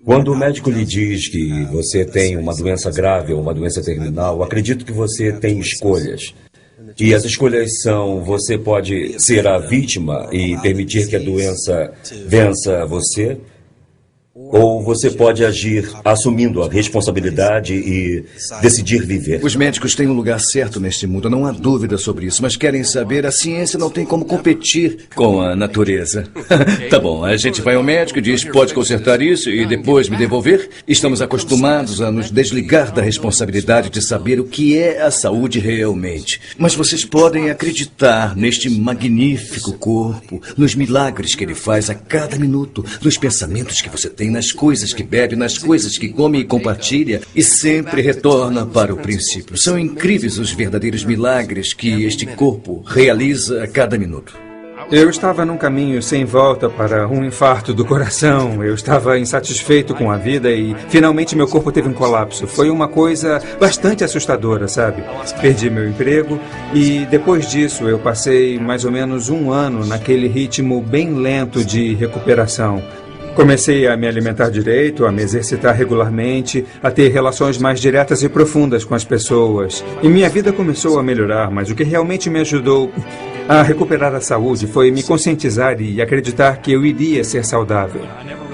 Quando o médico lhe diz que você tem uma doença grave ou uma doença terminal, acredito que você tem escolhas. E as escolhas são: você pode ser a vítima e permitir que a doença vença você, Ou você pode agir assumindo a responsabilidade e decidir viver. Os médicos têm um lugar certo neste mundo, não há dúvida sobre isso. Mas querem saber, a ciência não tem como competir com a natureza. Tá bom, a gente vai ao médico e diz, pode consertar isso e depois me devolver? Estamos acostumados a nos desligar da responsabilidade de saber o que é a saúde realmente. Mas vocês podem acreditar neste magnífico corpo, nos milagres que ele faz a cada minuto, nos pensamentos que você tem, nas coisas que bebe, nas coisas que come e compartilha, e sempre retorna para o princípio. São incríveis os verdadeiros milagres que este corpo realiza a cada minuto. Eu estava num caminho sem volta para um infarto do coração. Eu estava insatisfeito com a vida e finalmente meu corpo teve um colapso. Foi uma coisa bastante assustadora, sabe? Perdi meu emprego e depois disso eu passei mais ou menos um ano naquele ritmo bem lento de recuperação. Comecei a me alimentar direito, a me exercitar regularmente, a ter relações mais diretas e profundas com as pessoas. E minha vida começou a melhorar, mas o que realmente me ajudou a recuperar a saúde foi me conscientizar e acreditar que eu iria ser saudável.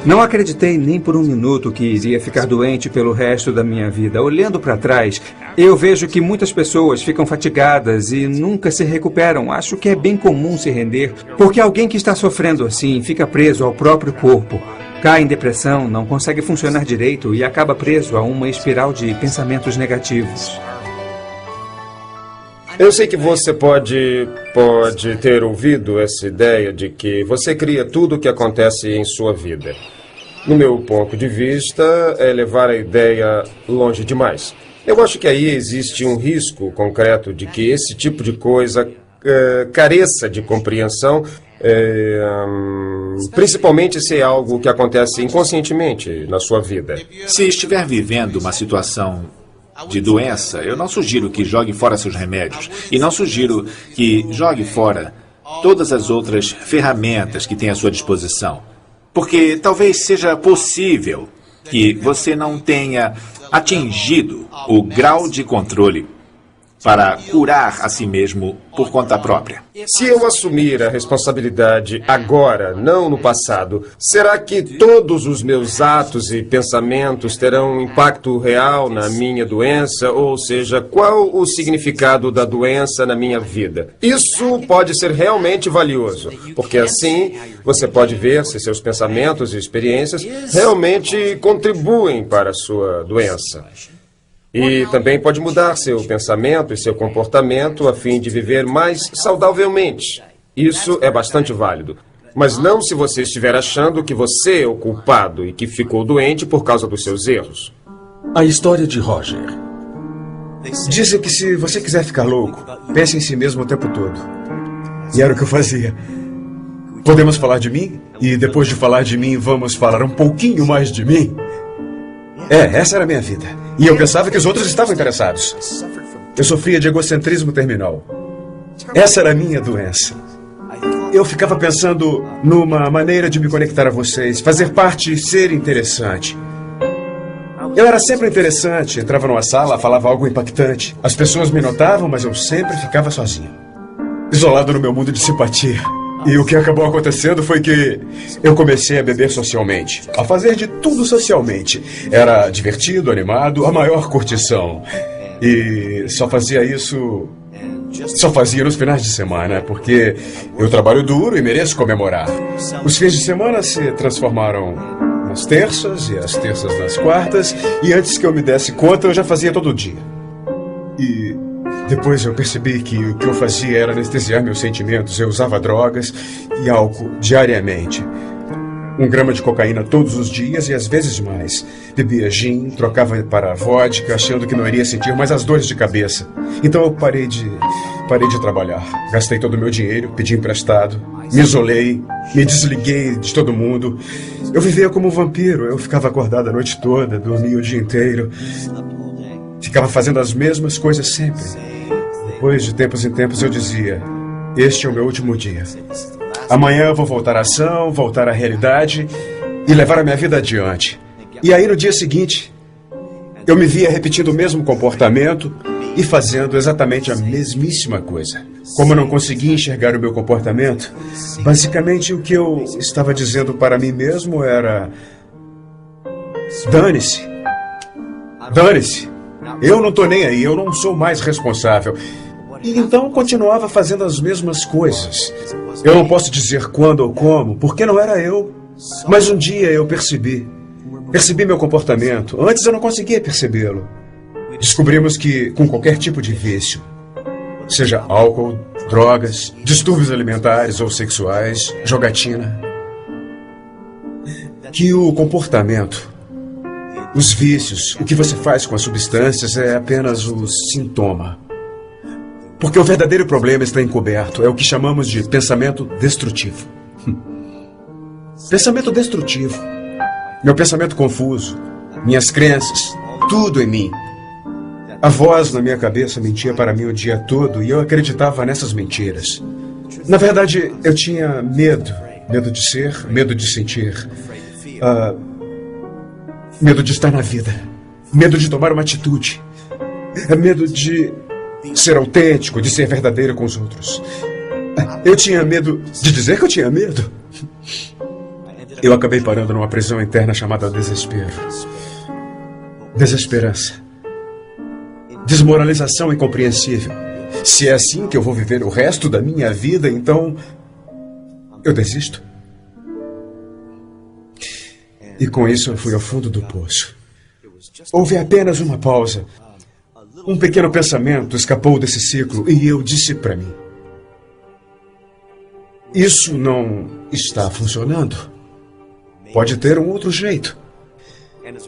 Não acreditei nem por um minuto que iria ficar doente pelo resto da minha vida. Olhando para trás, eu vejo que muitas pessoas ficam fatigadas e nunca se recuperam. Acho que é bem comum se render, porque alguém que está sofrendo assim fica preso ao próprio corpo. Cai em depressão, não consegue funcionar direito e acaba preso a uma espiral de pensamentos negativos. Eu sei que você pode ter ouvido essa ideia de que você cria tudo o que acontece em sua vida. No meu ponto de vista, é levar a ideia longe demais. Eu acho que aí existe um risco concreto de que esse tipo de coisa careça de compreensão, principalmente se é algo que acontece inconscientemente na sua vida. Se estiver vivendo uma situação de doença, eu não sugiro que jogue fora seus remédios e não sugiro que jogue fora todas as outras ferramentas que tem à sua disposição. Porque talvez seja possível que você não tenha atingido o grau de controle para curar a si mesmo por conta própria. Se eu assumir a responsabilidade agora, não no passado, será que todos os meus atos e pensamentos terão um impacto real na minha doença? Ou seja, qual o significado da doença na minha vida? Isso pode ser realmente valioso, porque assim você pode ver se seus pensamentos e experiências realmente contribuem para a sua doença. E também pode mudar seu pensamento e seu comportamento a fim de viver mais saudavelmente. Isso é bastante válido. Mas não se você estiver achando que você é o culpado e que ficou doente por causa dos seus erros. A história de Roger. Dizem que se você quiser ficar louco, pense em si mesmo o tempo todo. E era o que eu fazia. Podemos falar de mim? E depois de falar de mim, vamos falar um pouquinho mais de mim? Essa era a minha vida. E eu pensava que os outros estavam interessados. Eu sofria de egocentrismo terminal. Essa era a minha doença. Eu ficava pensando numa maneira de me conectar a vocês, fazer parte e ser interessante. Eu era sempre interessante, entrava numa sala, falava algo impactante. As pessoas me notavam, mas eu sempre ficava sozinho. Isolado no meu mundo de simpatia. E o que acabou acontecendo foi que eu comecei a beber socialmente, a fazer de tudo socialmente. Era divertido, animado, a maior curtição. E só fazia nos finais de semana, porque eu trabalho duro e mereço comemorar. Os fins de semana se transformaram nas terças e as terças nas quartas, e antes que eu me desse conta, eu já fazia todo dia. E depois eu percebi que o que eu fazia era anestesiar meus sentimentos. Eu usava drogas e álcool diariamente. 1 grama de cocaína todos os dias e às vezes mais. Bebia gin, trocava para vodka, achando que não iria sentir mais as dores de cabeça. Então eu parei de trabalhar. Gastei todo o meu dinheiro, pedi emprestado, me isolei, me desliguei de todo mundo. Eu vivia como um vampiro. Eu ficava acordado a noite toda, dormia o dia inteiro. Ficava fazendo as mesmas coisas sempre. Depois de tempos em tempos eu dizia: este é o meu último dia. Amanhã eu vou voltar à ação, voltar à realidade e levar a minha vida adiante. E aí no dia seguinte, eu me via repetindo o mesmo comportamento e fazendo exatamente a mesmíssima coisa. Como eu não conseguia enxergar o meu comportamento, basicamente o que eu estava dizendo para mim mesmo era: Dane-se. Dane-se. Eu não tô nem aí, eu não sou mais responsável. E então continuava fazendo as mesmas coisas. Eu não posso dizer quando ou como, porque não era eu. Mas um dia eu percebi. Percebi meu comportamento. Antes eu não conseguia percebê-lo. Descobrimos que, com qualquer tipo de vício, seja álcool, drogas, distúrbios alimentares ou sexuais, jogatina, que o comportamento, os vícios, o que você faz com as substâncias é apenas o sintoma. Porque o verdadeiro problema está encoberto. É o que chamamos de pensamento destrutivo. Pensamento destrutivo. Meu pensamento confuso, minhas crenças, tudo em mim. A voz na minha cabeça mentia para mim o dia todo e eu acreditava nessas mentiras. Na verdade, eu tinha medo. Medo de ser, medo de sentir. Medo de estar na vida. Medo de tomar uma atitude. Medo de ser autêntico, de ser verdadeiro com os outros. Eu tinha medo de dizer que eu tinha medo. Eu acabei parando numa prisão interna chamada desespero. Desesperança. Desmoralização incompreensível. Se é assim que eu vou viver o resto da minha vida, então eu desisto. E com isso eu fui ao fundo do poço. Houve apenas uma pausa. Um pequeno pensamento escapou desse ciclo e eu disse para mim: isso não está funcionando. Pode ter um outro jeito.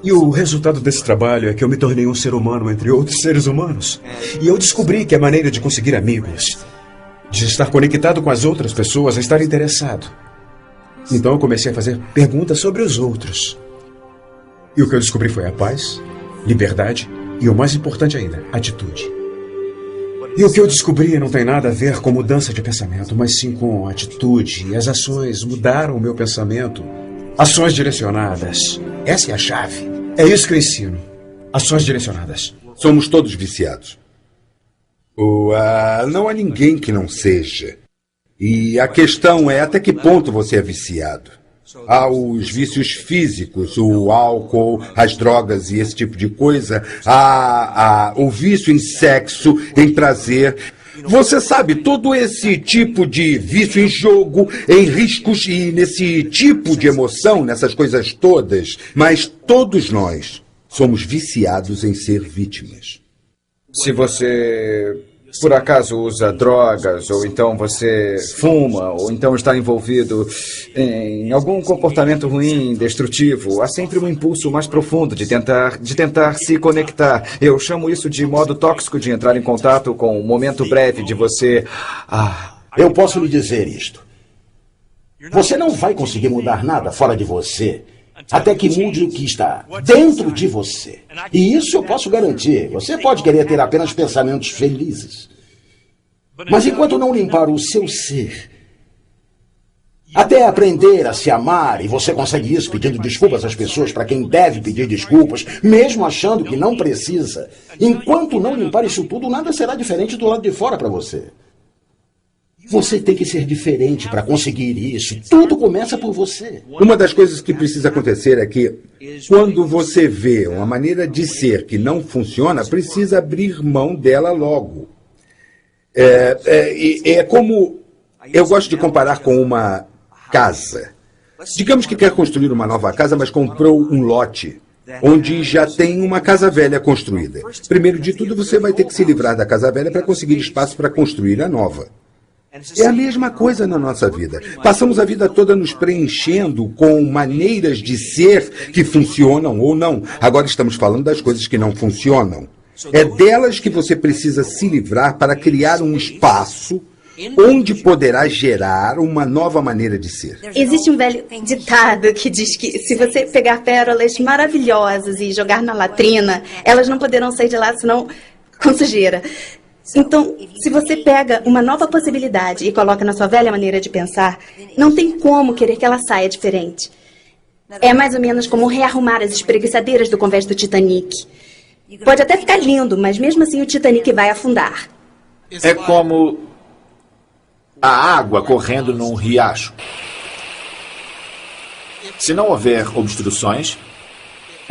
E o resultado desse trabalho é que eu me tornei um ser humano entre outros seres humanos. E eu descobri que a maneira de conseguir amigos, de estar conectado com as outras pessoas, é estar interessado. Então eu comecei a fazer perguntas sobre os outros. E o que eu descobri foi a paz, liberdade e, o mais importante ainda, atitude. E o que eu descobri não tem nada a ver com mudança de pensamento, mas sim com atitude. E as ações mudaram o meu pensamento. Ações direcionadas. Essa é a chave. É isso que eu ensino. Ações direcionadas. Somos todos viciados. Não há ninguém que não seja. E a questão é até que ponto você é viciado. Há os vícios físicos, o álcool, as drogas e esse tipo de coisa. Há o vício em sexo, em prazer. Você sabe, todo esse tipo de vício em jogo, em riscos e nesse tipo de emoção, nessas coisas todas. Mas todos nós somos viciados em ser vítimas. Se você, por acaso, usa drogas, ou então você fuma, ou então está envolvido em algum comportamento ruim, destrutivo, há sempre um impulso mais profundo de tentar se conectar. Eu chamo isso de modo tóxico de entrar em contato com um momento breve de você... Eu posso lhe dizer isto. Você não vai conseguir mudar nada fora de você até que mude o que está dentro de você. E isso eu posso garantir. Você pode querer ter apenas pensamentos felizes. Mas enquanto não limpar o seu ser, até aprender a se amar, e você consegue isso pedindo desculpas às pessoas para quem deve pedir desculpas, mesmo achando que não precisa, enquanto não limpar isso tudo, nada será diferente do lado de fora para você. Você tem que ser diferente para conseguir isso. Tudo começa por você. Uma das coisas que precisa acontecer é que, quando você vê uma maneira de ser que não funciona, precisa abrir mão dela logo. É como... Eu gosto de comparar com uma casa. Digamos que quer construir uma nova casa, mas comprou um lote onde já tem uma casa velha construída. Primeiro de tudo, você vai ter que se livrar da casa velha para conseguir espaço para construir a nova. É a mesma coisa na nossa vida. Passamos a vida toda nos preenchendo com maneiras de ser que funcionam ou não. Agora estamos falando das coisas que não funcionam. É delas que você precisa se livrar para criar um espaço onde poderá gerar uma nova maneira de ser. Existe um velho ditado que diz que se você pegar pérolas maravilhosas e jogar na latrina, elas não poderão sair de lá senão com sujeira. Então, se você pega uma nova possibilidade e coloca na sua velha maneira de pensar, não tem como querer que ela saia diferente. É mais ou menos como rearrumar as espreguiçadeiras do convés do Titanic. Pode até ficar lindo, mas mesmo assim o Titanic vai afundar. É como a água correndo num riacho. Se não houver obstruções,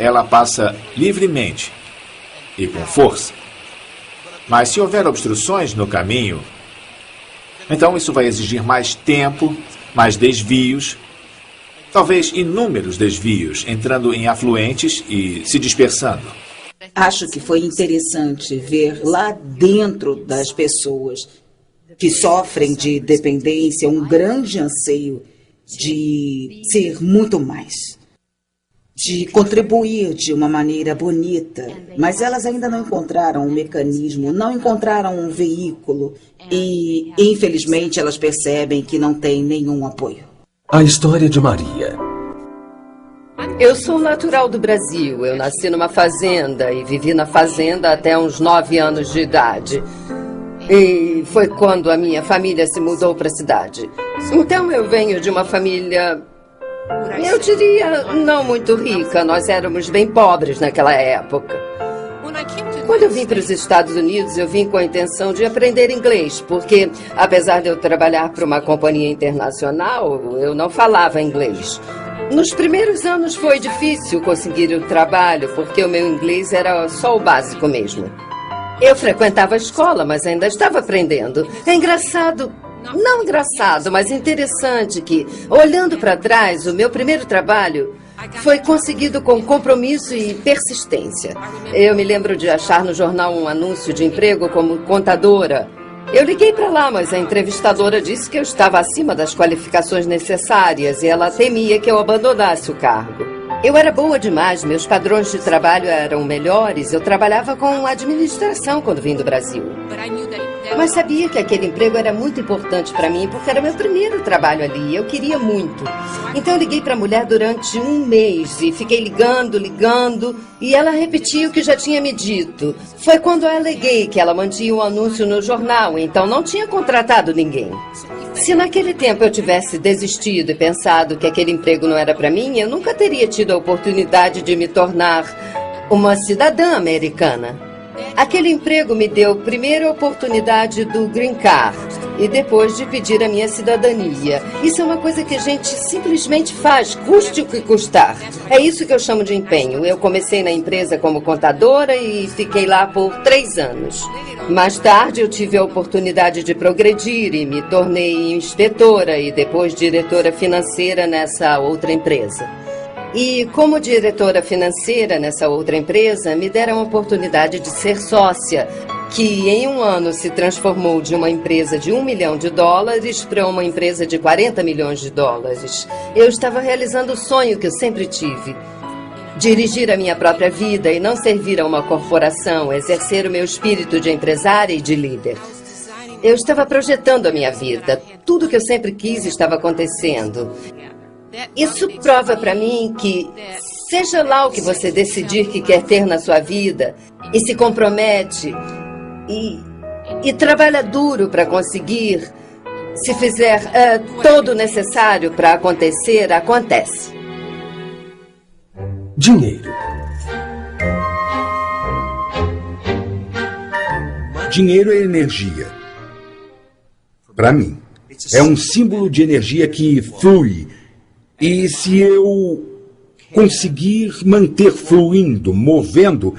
ela passa livremente e com força. Mas se houver obstruções no caminho, então isso vai exigir mais tempo, mais desvios, talvez inúmeros desvios, entrando em afluentes e se dispersando. Acho que foi interessante ver lá dentro das pessoas que sofrem de dependência um grande anseio de ser muito mais, de contribuir de uma maneira bonita, mas elas ainda não encontraram um mecanismo, não encontraram um veículo e, infelizmente, elas percebem que não têm nenhum apoio. A história de Maria. Eu sou natural do Brasil. Eu nasci numa fazenda e vivi na fazenda até uns 9 anos de idade. E foi quando a minha família se mudou para a cidade. Então eu venho de uma família, eu diria, não muito rica. Nós éramos bem pobres naquela época. Quando eu vim para os Estados Unidos, eu vim com a intenção de aprender inglês, porque, apesar de eu trabalhar para uma companhia internacional, eu não falava inglês. Nos primeiros anos foi difícil conseguir o trabalho, porque o meu inglês era só o básico mesmo. Eu frequentava a escola, mas ainda estava aprendendo. É engraçado, não engraçado, mas interessante que, olhando para trás, o meu primeiro trabalho foi conseguido com compromisso e persistência. Eu me lembro de achar no jornal um anúncio de emprego como contadora. Eu liguei para lá, mas a entrevistadora disse que eu estava acima das qualificações necessárias e ela temia que eu abandonasse o cargo. Eu era boa demais, meus padrões de trabalho eram melhores, eu trabalhava com administração quando vim do Brasil. Mas sabia que aquele emprego era muito importante para mim, porque era meu primeiro trabalho ali, eu queria muito. Então eu liguei para a mulher durante 1 mês e fiquei ligando, e ela repetia o que já tinha me dito. Foi quando eu aleguei que ela mantinha um anúncio no jornal, então não tinha contratado ninguém. Se naquele tempo eu tivesse desistido e pensado que aquele emprego não era para mim, eu nunca teria tido a oportunidade de me tornar uma cidadã americana. Aquele emprego me deu primeiro a oportunidade do Green Card e depois de pedir a minha cidadania. Isso é uma coisa que a gente simplesmente faz, custe o que custar. É isso que eu chamo de empenho. Eu comecei na empresa como contadora e fiquei lá por 3 anos. Mais tarde eu tive a oportunidade de progredir e me tornei inspetora e depois diretora financeira nessa outra empresa. E como diretora financeira nessa outra empresa, me deram a oportunidade de ser sócia, que em 1 ano se transformou de uma empresa de $1 milhão para uma empresa de $40 milhões. Eu estava realizando o sonho que eu sempre tive. Dirigir a minha própria vida e não servir a uma corporação, exercer o meu espírito de empresária e de líder. Eu estava projetando a minha vida. Tudo que eu sempre quis estava acontecendo. Isso prova para mim que, seja lá o que você decidir que quer ter na sua vida, e se compromete, e trabalha duro para conseguir, se fizer todo o necessário para acontecer, acontece. Dinheiro. Dinheiro é energia. Para mim, é um símbolo de energia que flui. E se eu conseguir manter fluindo, movendo,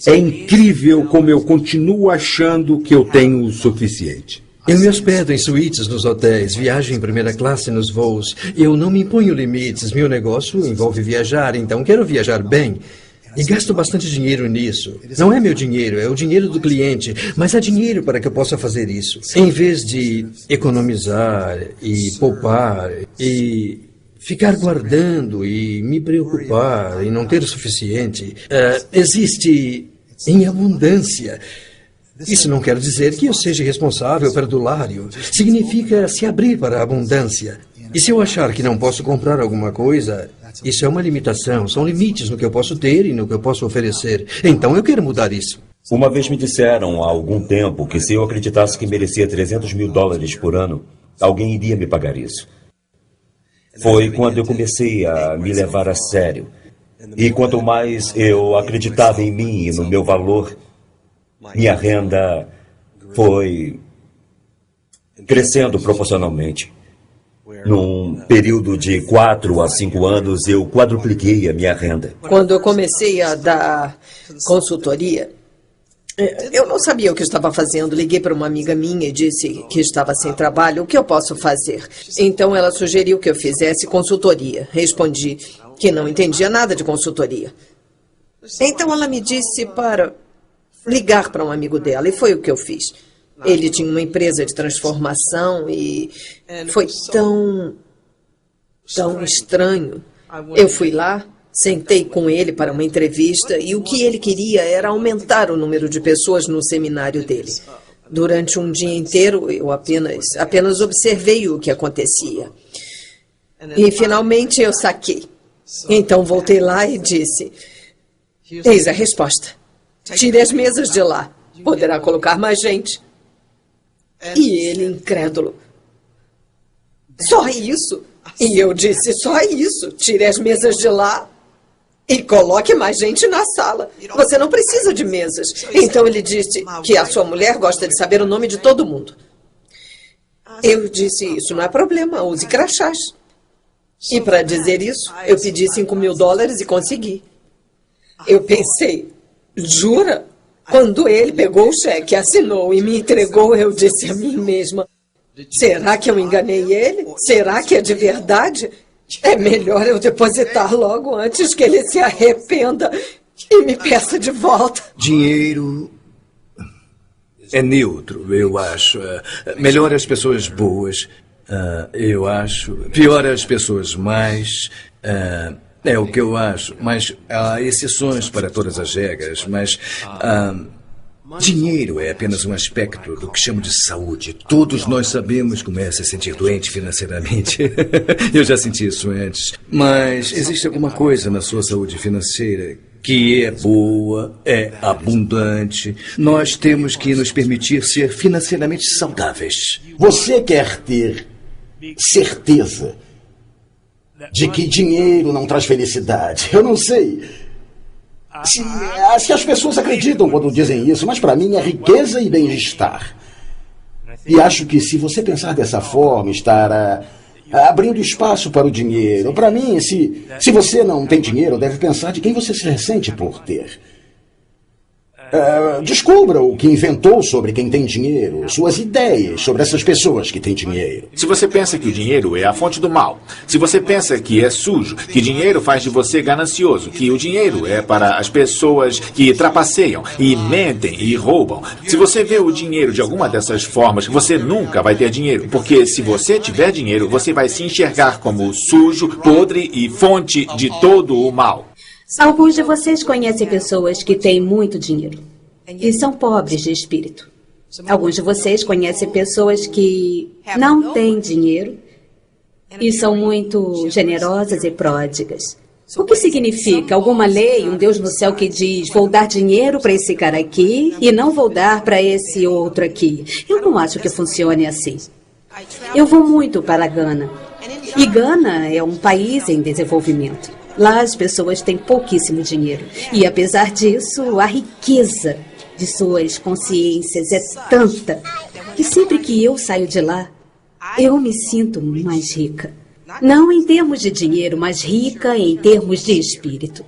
é incrível como eu continuo achando que eu tenho o suficiente. Eu me hospedo em suítes nos hotéis, viajo em primeira classe nos voos. Eu não me imponho limites. Meu negócio envolve viajar, então quero viajar bem. E gasto bastante dinheiro nisso. Não é meu dinheiro, é o dinheiro do cliente. Mas há dinheiro para que eu possa fazer isso. Em vez de economizar e poupar e ficar guardando e me preocupar e não ter o suficiente, existe em abundância. Isso não quer dizer que eu seja responsável perdulário. Significa se abrir para a abundância. E se eu achar que não posso comprar alguma coisa, isso é uma limitação. São limites no que eu posso ter e no que eu posso oferecer. Então eu quero mudar isso. Uma vez me disseram há algum tempo que se eu acreditasse que merecia $300 mil por ano, alguém iria me pagar isso. Foi quando eu comecei a me levar a sério. E quanto mais eu acreditava em mim e no meu valor, minha renda foi crescendo proporcionalmente. Num período de 4 a 5 anos, eu quadrupliquei a minha renda. Quando eu comecei a dar consultoria, eu não sabia o que estava fazendo. Liguei para uma amiga minha e disse que estava sem trabalho. O que eu posso fazer? Então ela sugeriu que eu fizesse consultoria. Respondi que não entendia nada de consultoria. Então ela me disse para ligar para um amigo dela e foi o que eu fiz. Ele tinha uma empresa de transformação e foi tão estranho. Eu fui lá, sentei com ele para uma entrevista e o que ele queria era aumentar o número de pessoas no seminário dele. Durante um dia inteiro, eu apenas observei o que acontecia. E finalmente eu saquei. Então voltei lá e disse: eis a resposta. Tire as mesas de lá. Poderá colocar mais gente. E ele, incrédulo: só isso? E eu disse: só isso. Tire as mesas de lá e coloque mais gente na sala. Você não precisa de mesas. Então ele disse que a sua mulher gosta de saber o nome de todo mundo. Eu disse: isso não é problema, use crachás. E para dizer isso, eu pedi $5.000 e consegui. Eu pensei: jura? Quando ele pegou o cheque, assinou e me entregou, eu disse a mim mesma: será que eu enganei ele? Será que é de verdade? É melhor eu depositar logo antes que ele se arrependa e me peça de volta. Dinheiro é neutro, eu acho. Melhor as pessoas boas, eu acho. Pior as pessoas mais. É o que eu acho, mas há exceções para todas as regras, mas dinheiro é apenas um aspecto do que chamo de saúde. Todos nós sabemos como é se sentir doente financeiramente. Eu já senti isso antes. Mas existe alguma coisa na sua saúde financeira que é boa, é abundante. Nós temos que nos permitir ser financeiramente saudáveis. Você quer ter certeza de que dinheiro não traz felicidade? Eu não sei se as pessoas acreditam quando dizem isso, mas para mim é riqueza e bem-estar. E acho que se você pensar dessa forma, estar abrindo espaço para o dinheiro. Para mim, se você não tem dinheiro, deve pensar de quem você se ressente por ter. Descubra o que inventou sobre quem tem dinheiro, suas ideias sobre essas pessoas que têm dinheiro. Se você pensa que o dinheiro é a fonte do mal, se você pensa que é sujo, que dinheiro faz de você ganancioso, que o dinheiro é para as pessoas que trapaceiam e mentem e roubam, se você vê o dinheiro de alguma dessas formas, você nunca vai ter dinheiro, porque se você tiver dinheiro, você vai se enxergar como sujo, podre e fonte de todo o mal. Alguns de vocês conhecem pessoas que têm muito dinheiro e são pobres de espírito. Alguns de vocês conhecem pessoas que não têm dinheiro e são muito generosas e pródigas. O que significa? Alguma lei, um Deus no céu que diz: vou dar dinheiro para esse cara aqui e não vou dar para esse outro aqui. Eu não acho que funcione assim. Eu vou muito para a Gana. E Gana é um país em desenvolvimento. Lá as pessoas têm pouquíssimo dinheiro. E apesar disso, a riqueza de suas consciências é tanta que sempre que eu saio de lá, eu me sinto mais rica. Não em termos de dinheiro, mas rica em termos de espírito.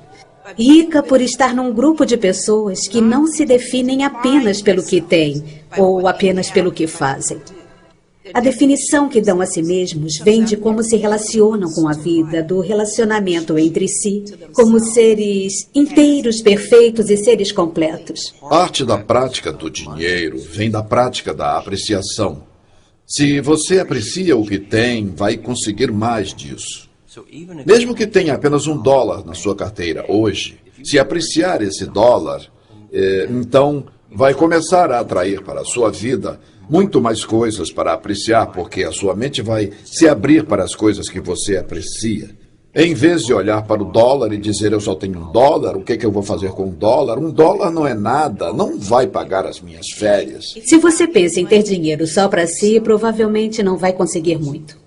Rica por estar num grupo de pessoas que não se definem apenas pelo que têm ou apenas pelo que fazem. A definição que dão a si mesmos vem de como se relacionam com a vida, do relacionamento entre si, como seres inteiros, perfeitos e seres completos. Parte da prática do dinheiro vem da prática da apreciação. Se você aprecia o que tem, vai conseguir mais disso. Mesmo que tenha apenas $1 na sua carteira hoje, se apreciar esse dólar, então vai começar a atrair para a sua vida muito mais coisas para apreciar, porque a sua mente vai se abrir para as coisas que você aprecia. Em vez de olhar para o dólar e dizer: eu só tenho $1, o que eu vou fazer com $1? $1 não é nada, não vai pagar as minhas férias. Se você pensa em ter dinheiro só para si, provavelmente não vai conseguir muito.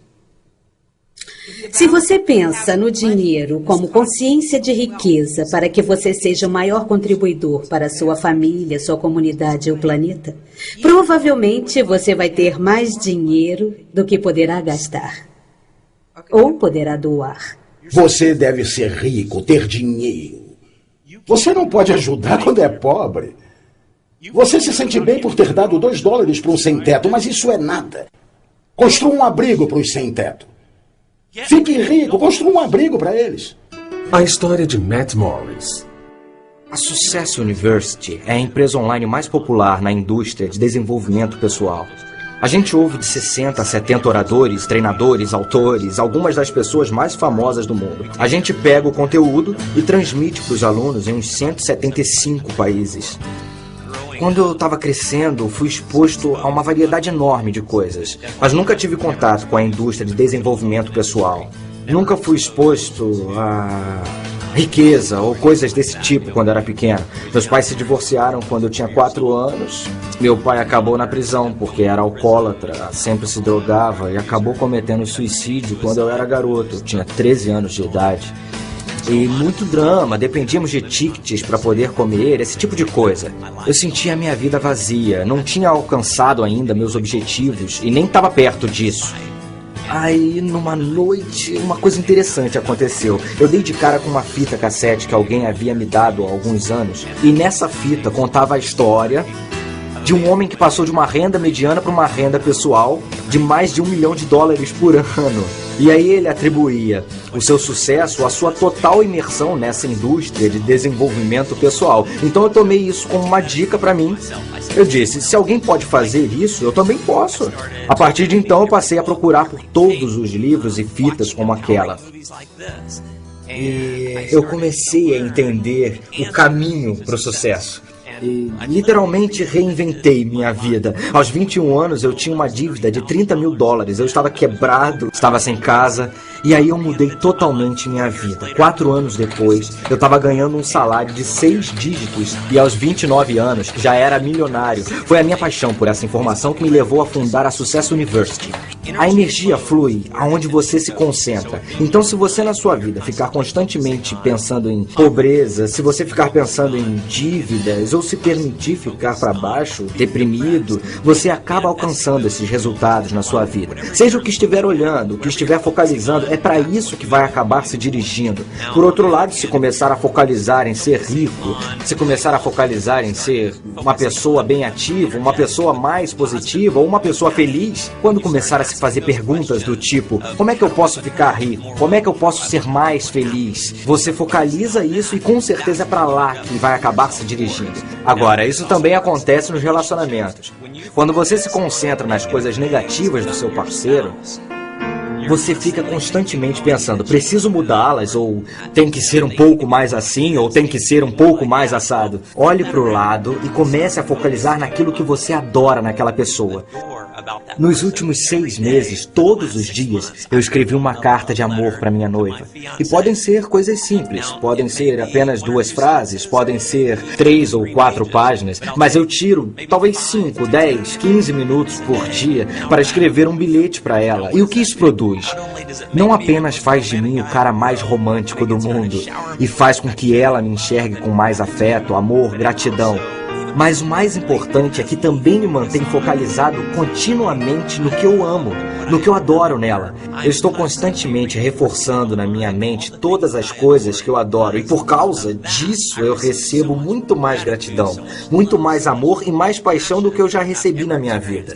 Se você pensa no dinheiro como consciência de riqueza para que você seja o maior contribuidor para a sua família, sua comunidade e o planeta, provavelmente você vai ter mais dinheiro do que poderá gastar. Ou poderá doar. Você deve ser rico, ter dinheiro. Você não pode ajudar quando é pobre. Você se sente bem por ter dado $2 para um sem-teto, mas isso é nada. Construa um abrigo para os sem-teto. Fique rico, construa um abrigo para eles. A história de Matt Morris. A Success University é a empresa online mais popular na indústria de desenvolvimento pessoal. A gente ouve de 60 a 70 oradores, treinadores, autores, algumas das pessoas mais famosas do mundo. A gente pega o conteúdo e transmite para os alunos em uns 175 países. Quando eu estava crescendo, fui exposto a uma variedade enorme de coisas, mas nunca tive contato com a indústria de desenvolvimento pessoal. Nunca fui exposto a riqueza ou coisas desse tipo quando era pequeno. Meus pais se divorciaram quando eu tinha 4 anos. Meu pai acabou na prisão porque era alcoólatra, sempre se drogava e acabou cometendo suicídio quando eu era garoto. Eu tinha 13 anos de idade. E muito drama, dependíamos de tickets para poder comer, esse tipo de coisa. Eu sentia a minha vida vazia, não tinha alcançado ainda meus objetivos e nem estava perto disso. Aí, numa noite, uma coisa interessante aconteceu. Eu dei de cara com uma fita cassete que alguém havia me dado há alguns anos. E nessa fita contava a história de um homem que passou de uma renda mediana para uma renda pessoal de mais de $1 milhão por ano. E aí ele atribuía o seu sucesso à sua total imersão nessa indústria de desenvolvimento pessoal. Então eu tomei isso como uma dica para mim. Eu disse, se alguém pode fazer isso, eu também posso. A partir de então eu passei a procurar por todos os livros e fitas como aquela. E eu comecei a entender o caminho para o sucesso. E literalmente reinventei minha vida. Aos 21 anos eu tinha uma dívida de $30 mil. Eu estava quebrado, estava sem casa. E aí eu mudei totalmente minha vida. 4 anos depois, eu estava ganhando um salário de 6 dígitos. E aos 29 anos, já era milionário. Foi a minha paixão por essa informação que me levou a fundar a Success University. A energia flui aonde você se concentra. Então, se você na sua vida ficar constantemente pensando em pobreza, se você ficar pensando em dívidas, ou se permitir ficar para baixo, deprimido, você acaba alcançando esses resultados na sua vida. Seja o que estiver olhando, o que estiver focalizando, é para isso que vai acabar se dirigindo. Por outro lado, se começar a focalizar em ser rico, se começar a focalizar em ser uma pessoa bem ativa, uma pessoa mais positiva, ou uma pessoa feliz, quando começar a se fazer perguntas do tipo, como é que eu posso ficar rico? Como é que eu posso ser mais feliz? Você focaliza isso e com certeza é para lá que vai acabar se dirigindo. Agora, isso também acontece nos relacionamentos. Quando você se concentra nas coisas negativas do seu parceiro, você fica constantemente pensando, preciso mudá-las, ou tem que ser um pouco mais assim, ou tem que ser um pouco mais assado. Olhe para o lado e comece a focalizar naquilo que você adora naquela pessoa. Nos últimos 6 meses, todos os dias, eu escrevi uma carta de amor para minha noiva. E podem ser coisas simples, podem ser apenas 2 frases, podem ser 3 ou 4 páginas, mas eu tiro talvez 5, 10, 15 minutos por dia para escrever um bilhete para ela. E o que isso produz? Não apenas faz de mim o cara mais romântico do mundo e faz com que ela me enxergue com mais afeto, amor, gratidão. Mas o mais importante é que também me mantém focalizado continuamente no que eu amo, no que eu adoro nela. Eu estou constantemente reforçando na minha mente todas as coisas que eu adoro e por causa disso eu recebo muito mais gratidão, muito mais amor e mais paixão do que eu já recebi na minha vida.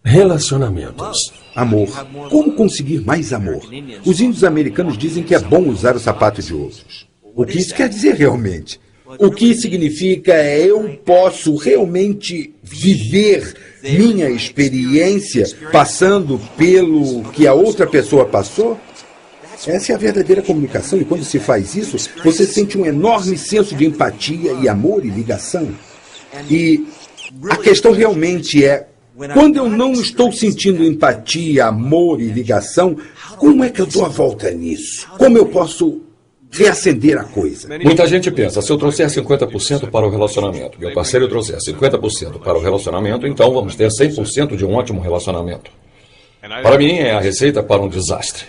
Relacionamentos. Amor. Como conseguir mais amor? Os índios americanos dizem que é bom usar o sapato de outros. O que isso quer dizer realmente? O que significa é eu posso realmente viver minha experiência passando pelo que a outra pessoa passou? Essa é a verdadeira comunicação e quando se faz isso, você sente um enorme senso de empatia e amor e ligação. E a questão realmente é, quando eu não estou sentindo empatia, amor e ligação, como é que eu dou a volta nisso? Como eu posso reacender a coisa? Muita gente pensa, se eu trouxer 50% para o relacionamento, meu parceiro trouxer 50% para o relacionamento, então vamos ter 100% de um ótimo relacionamento. Para mim, é a receita para um desastre.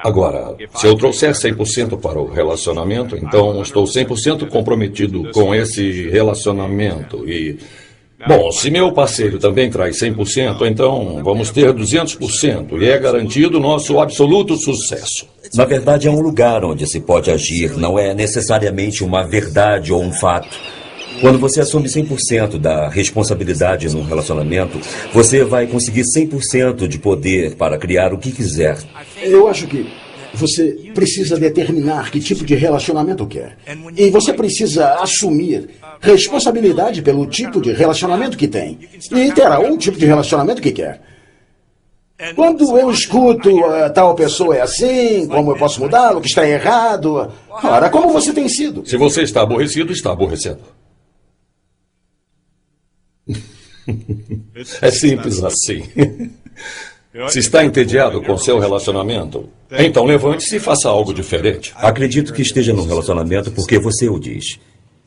Agora, se eu trouxer 100% para o relacionamento, então estou 100% comprometido com esse relacionamento e Bom, se meu parceiro também traz 100%, então vamos ter 200% e é garantido nosso absoluto sucesso. Na verdade, é um lugar onde se pode agir, não é necessariamente uma verdade ou um fato. Quando você assume 100% da responsabilidade num relacionamento, você vai conseguir 100% de poder para criar o que quiser. Eu acho que você precisa determinar que tipo de relacionamento quer. E você precisa assumir responsabilidade pelo tipo de relacionamento que tem. E terá um tipo de relacionamento que quer. Quando eu escuto tal pessoa é assim, como eu posso mudá-lo, que está errado. Ora, como você tem sido? Se você está aborrecido, está aborrecendo. É simples assim. Se está entediado com seu relacionamento, então levante-se e faça algo diferente. Acredito que esteja num relacionamento porque você o diz.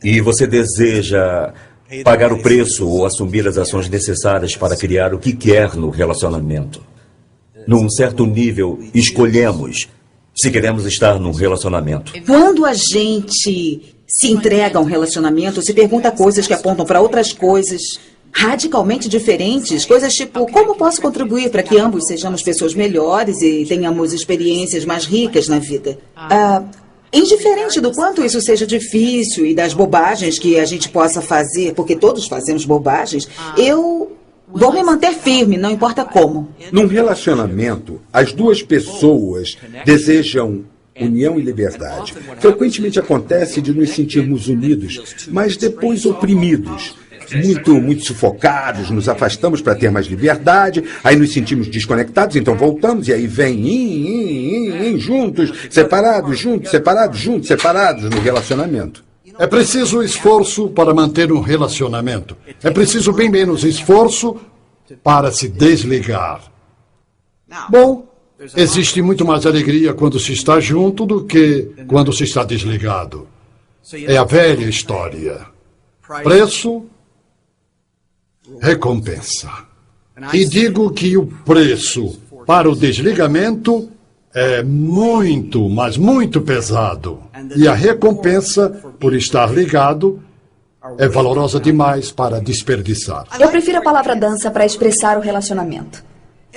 E você deseja pagar o preço ou assumir as ações necessárias para criar o que quer no relacionamento. Num certo nível, escolhemos se queremos estar num relacionamento. Quando a gente se entrega a um relacionamento, se pergunta coisas que apontam para outras coisas radicalmente diferentes, coisas tipo, como posso contribuir para que ambos sejamos pessoas melhores e tenhamos experiências mais ricas na vida? Indiferente do quanto isso seja difícil e das bobagens que a gente possa fazer, porque todos fazemos bobagens, eu vou me manter firme, não importa como. Num relacionamento, as duas pessoas desejam união e liberdade. Frequentemente acontece de nos sentirmos unidos, mas depois oprimidos. Muito sufocados, nos afastamos para ter mais liberdade, aí nos sentimos desconectados, então voltamos, e aí vem juntos, separados no relacionamento. É preciso esforço para manter um relacionamento. É preciso bem menos esforço para se desligar. Bom, existe muito mais alegria quando se está junto do que quando se está desligado. É a velha história. Preço, recompensa. E digo que o preço para o desligamento é muito, mas muito pesado. E a recompensa por estar ligado é valorosa demais para desperdiçar. Eu prefiro a palavra dança para expressar o relacionamento.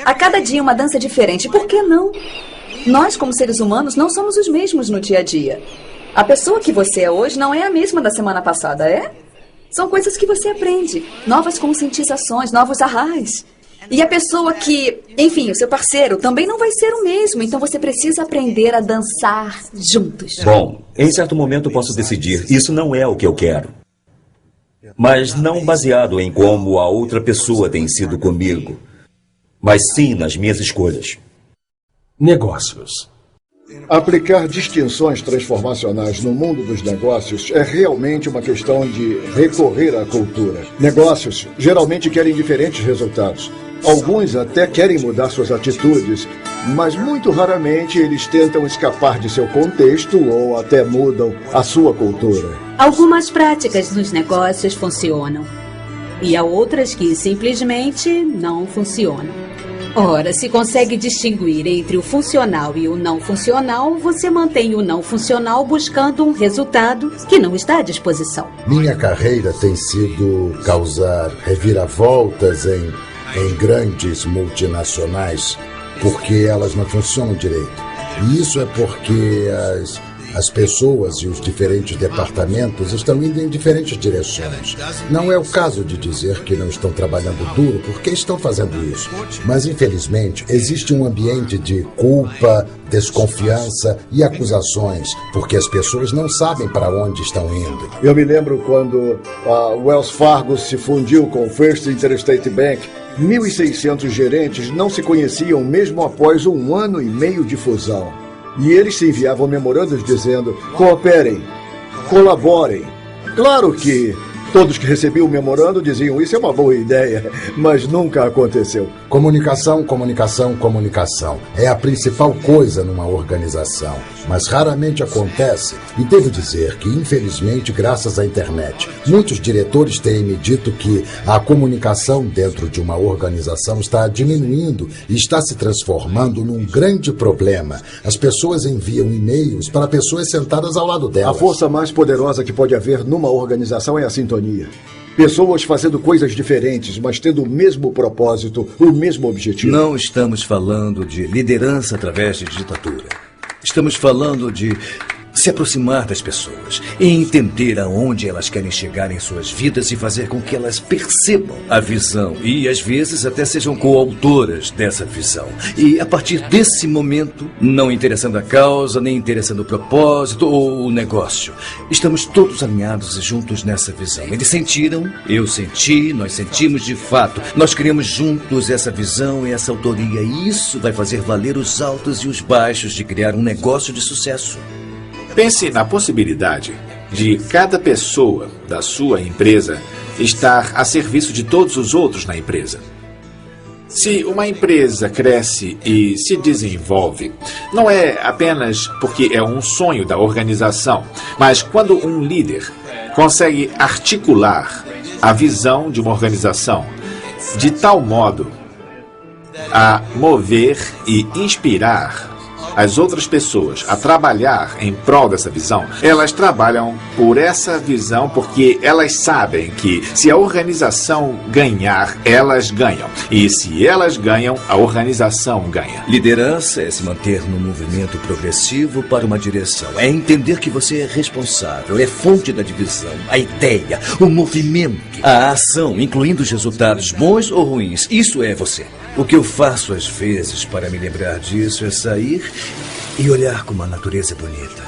A cada dia uma dança diferente. Por que não? Nós, como seres humanos, não somos os mesmos no dia a dia. A pessoa que você é hoje não é a mesma da semana passada, é? São coisas que você aprende. Novas conscientizações, novos arrais. E a pessoa que, enfim, o seu parceiro também não vai ser o mesmo. Então você precisa aprender a dançar juntos. Bom, em certo momento eu posso decidir, isso não é o que eu quero. Mas não baseado em como a outra pessoa tem sido comigo, mas sim nas minhas escolhas. Negócios. Aplicar distinções transformacionais no mundo dos negócios é realmente uma questão de recorrer à cultura. Negócios geralmente querem diferentes resultados. Alguns até querem mudar suas atitudes, mas muito raramente eles tentam escapar de seu contexto ou até mudam a sua cultura. Algumas práticas nos negócios funcionam e há outras que simplesmente não funcionam. Ora, se consegue distinguir entre o funcional e o não funcional, você mantém o não funcional buscando um resultado que não está à disposição. Minha carreira tem sido causar reviravoltas em grandes multinacionais porque elas não funcionam direito. E isso é porque as pessoas e os diferentes departamentos estão indo em diferentes direções. Não é o caso de dizer que não estão trabalhando duro, porque estão fazendo isso. Mas, infelizmente, existe um ambiente de culpa, desconfiança e acusações, porque as pessoas não sabem para onde estão indo. Eu me lembro quando a Wells Fargo se fundiu com o First Interstate Bank. 1.600 gerentes não se conheciam mesmo após 1 ano e meio de fusão. E eles se enviavam memorandos dizendo, cooperem, colaborem. Claro que todos que recebiam o memorando diziam, isso é uma boa ideia, mas nunca aconteceu. Comunicação, comunicação, comunicação. É a principal coisa numa organização, mas raramente acontece. E devo dizer que, infelizmente, graças à internet, muitos diretores têm me dito que a comunicação dentro de uma organização está diminuindo e está se transformando num grande problema. As pessoas enviam e-mails para pessoas sentadas ao lado delas. A força mais poderosa que pode haver numa organização é a sintonia. Pessoas fazendo coisas diferentes, mas tendo o mesmo propósito, o mesmo objetivo. Não estamos falando de liderança através de ditadura. Estamos falando de se aproximar das pessoas e entender aonde elas querem chegar em suas vidas e fazer com que elas percebam a visão e, às vezes, até sejam coautoras dessa visão. E, a partir desse momento, não interessando a causa, nem interessando o propósito ou o negócio, estamos todos alinhados e juntos nessa visão. Eles sentiram, eu senti, nós sentimos de fato. Nós criamos juntos essa visão e essa autoria. E isso vai fazer valer os altos e os baixos de criar um negócio de sucesso. Pense na possibilidade de cada pessoa da sua empresa estar a serviço de todos os outros na empresa. Se uma empresa cresce e se desenvolve, não é apenas porque é um sonho da organização, mas quando um líder consegue articular a visão de uma organização de tal modo a mover e inspirar as outras pessoas a trabalhar em prol dessa visão, elas trabalham por essa visão porque elas sabem que se a organização ganhar, elas ganham. E se elas ganham, a organização ganha. Liderança é se manter num movimento progressivo para uma direção. É entender que você é responsável, é fonte da divisão, a ideia, o movimento, a ação, incluindo os resultados bons ou ruins. Isso é você. O que eu faço às vezes para me lembrar disso é sair e olhar como a natureza é bonita.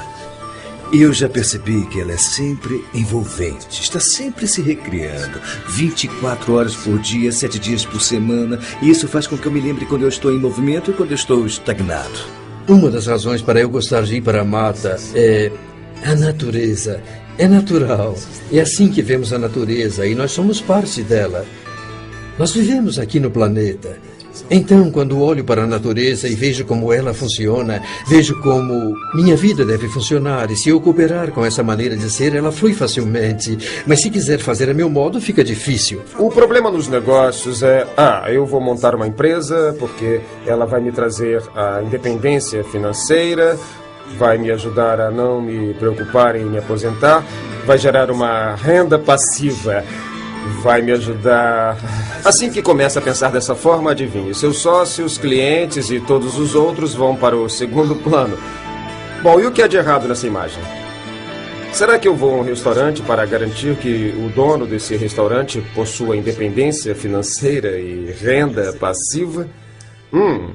E eu já percebi que ela é sempre envolvente, está sempre se recriando, 24 horas por dia, 7 dias por semana, e isso faz com que eu me lembre quando eu estou em movimento e quando eu estou estagnado. Uma das razões para eu gostar de ir para a mata é a natureza. É natural. É assim que vemos a natureza e nós somos parte dela. Nós vivemos aqui no planeta. Então, quando olho para a natureza e vejo como ela funciona, vejo como minha vida deve funcionar. E se eu cooperar com essa maneira de ser, ela flui facilmente. Mas se quiser fazer a meu modo, fica difícil. O problema nos negócios é, eu vou montar uma empresa porque ela vai me trazer a independência financeira, vai me ajudar a não me preocupar em me aposentar, vai gerar uma renda passiva. Vai me ajudar. Assim que começa a pensar dessa forma, adivinhe, seus sócios, clientes e todos os outros vão para o segundo plano. Bom, e o que há de errado nessa imagem? Será que eu vou a um restaurante para garantir que o dono desse restaurante possua independência financeira e renda passiva?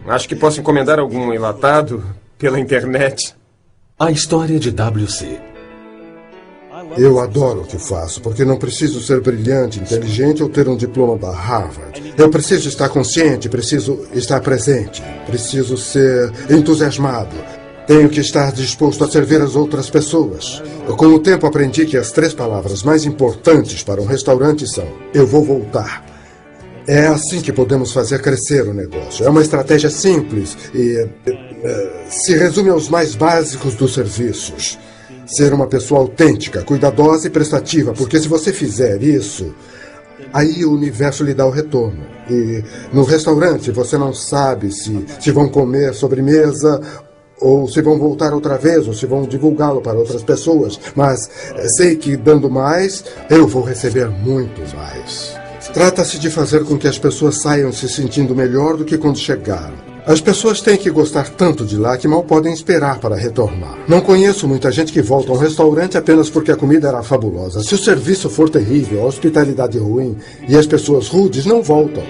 Acho que posso encomendar algum enlatado pela internet. A história de WC. Eu adoro o que faço, porque não preciso ser brilhante, inteligente ou ter um diploma da Harvard. Eu preciso estar consciente, preciso estar presente, preciso ser entusiasmado. Tenho que estar disposto a servir as outras pessoas. Com o tempo aprendi que as 3 palavras mais importantes para um restaurante são: eu vou voltar. É assim que podemos fazer crescer o negócio. É uma estratégia simples e se resume aos mais básicos dos serviços. Ser uma pessoa autêntica, cuidadosa e prestativa, porque se você fizer isso, aí o universo lhe dá o retorno. E no restaurante você não sabe se vão comer sobremesa ou se vão voltar outra vez, ou se vão divulgá-lo para outras pessoas, mas sei que dando mais, eu vou receber muito mais. Trata-se de fazer com que as pessoas saiam se sentindo melhor do que quando chegaram. As pessoas têm que gostar tanto de lá que mal podem esperar para retornar. Não conheço muita gente que volta a um restaurante apenas porque a comida era fabulosa. Se o serviço for terrível, a hospitalidade ruim e as pessoas rudes, não voltam.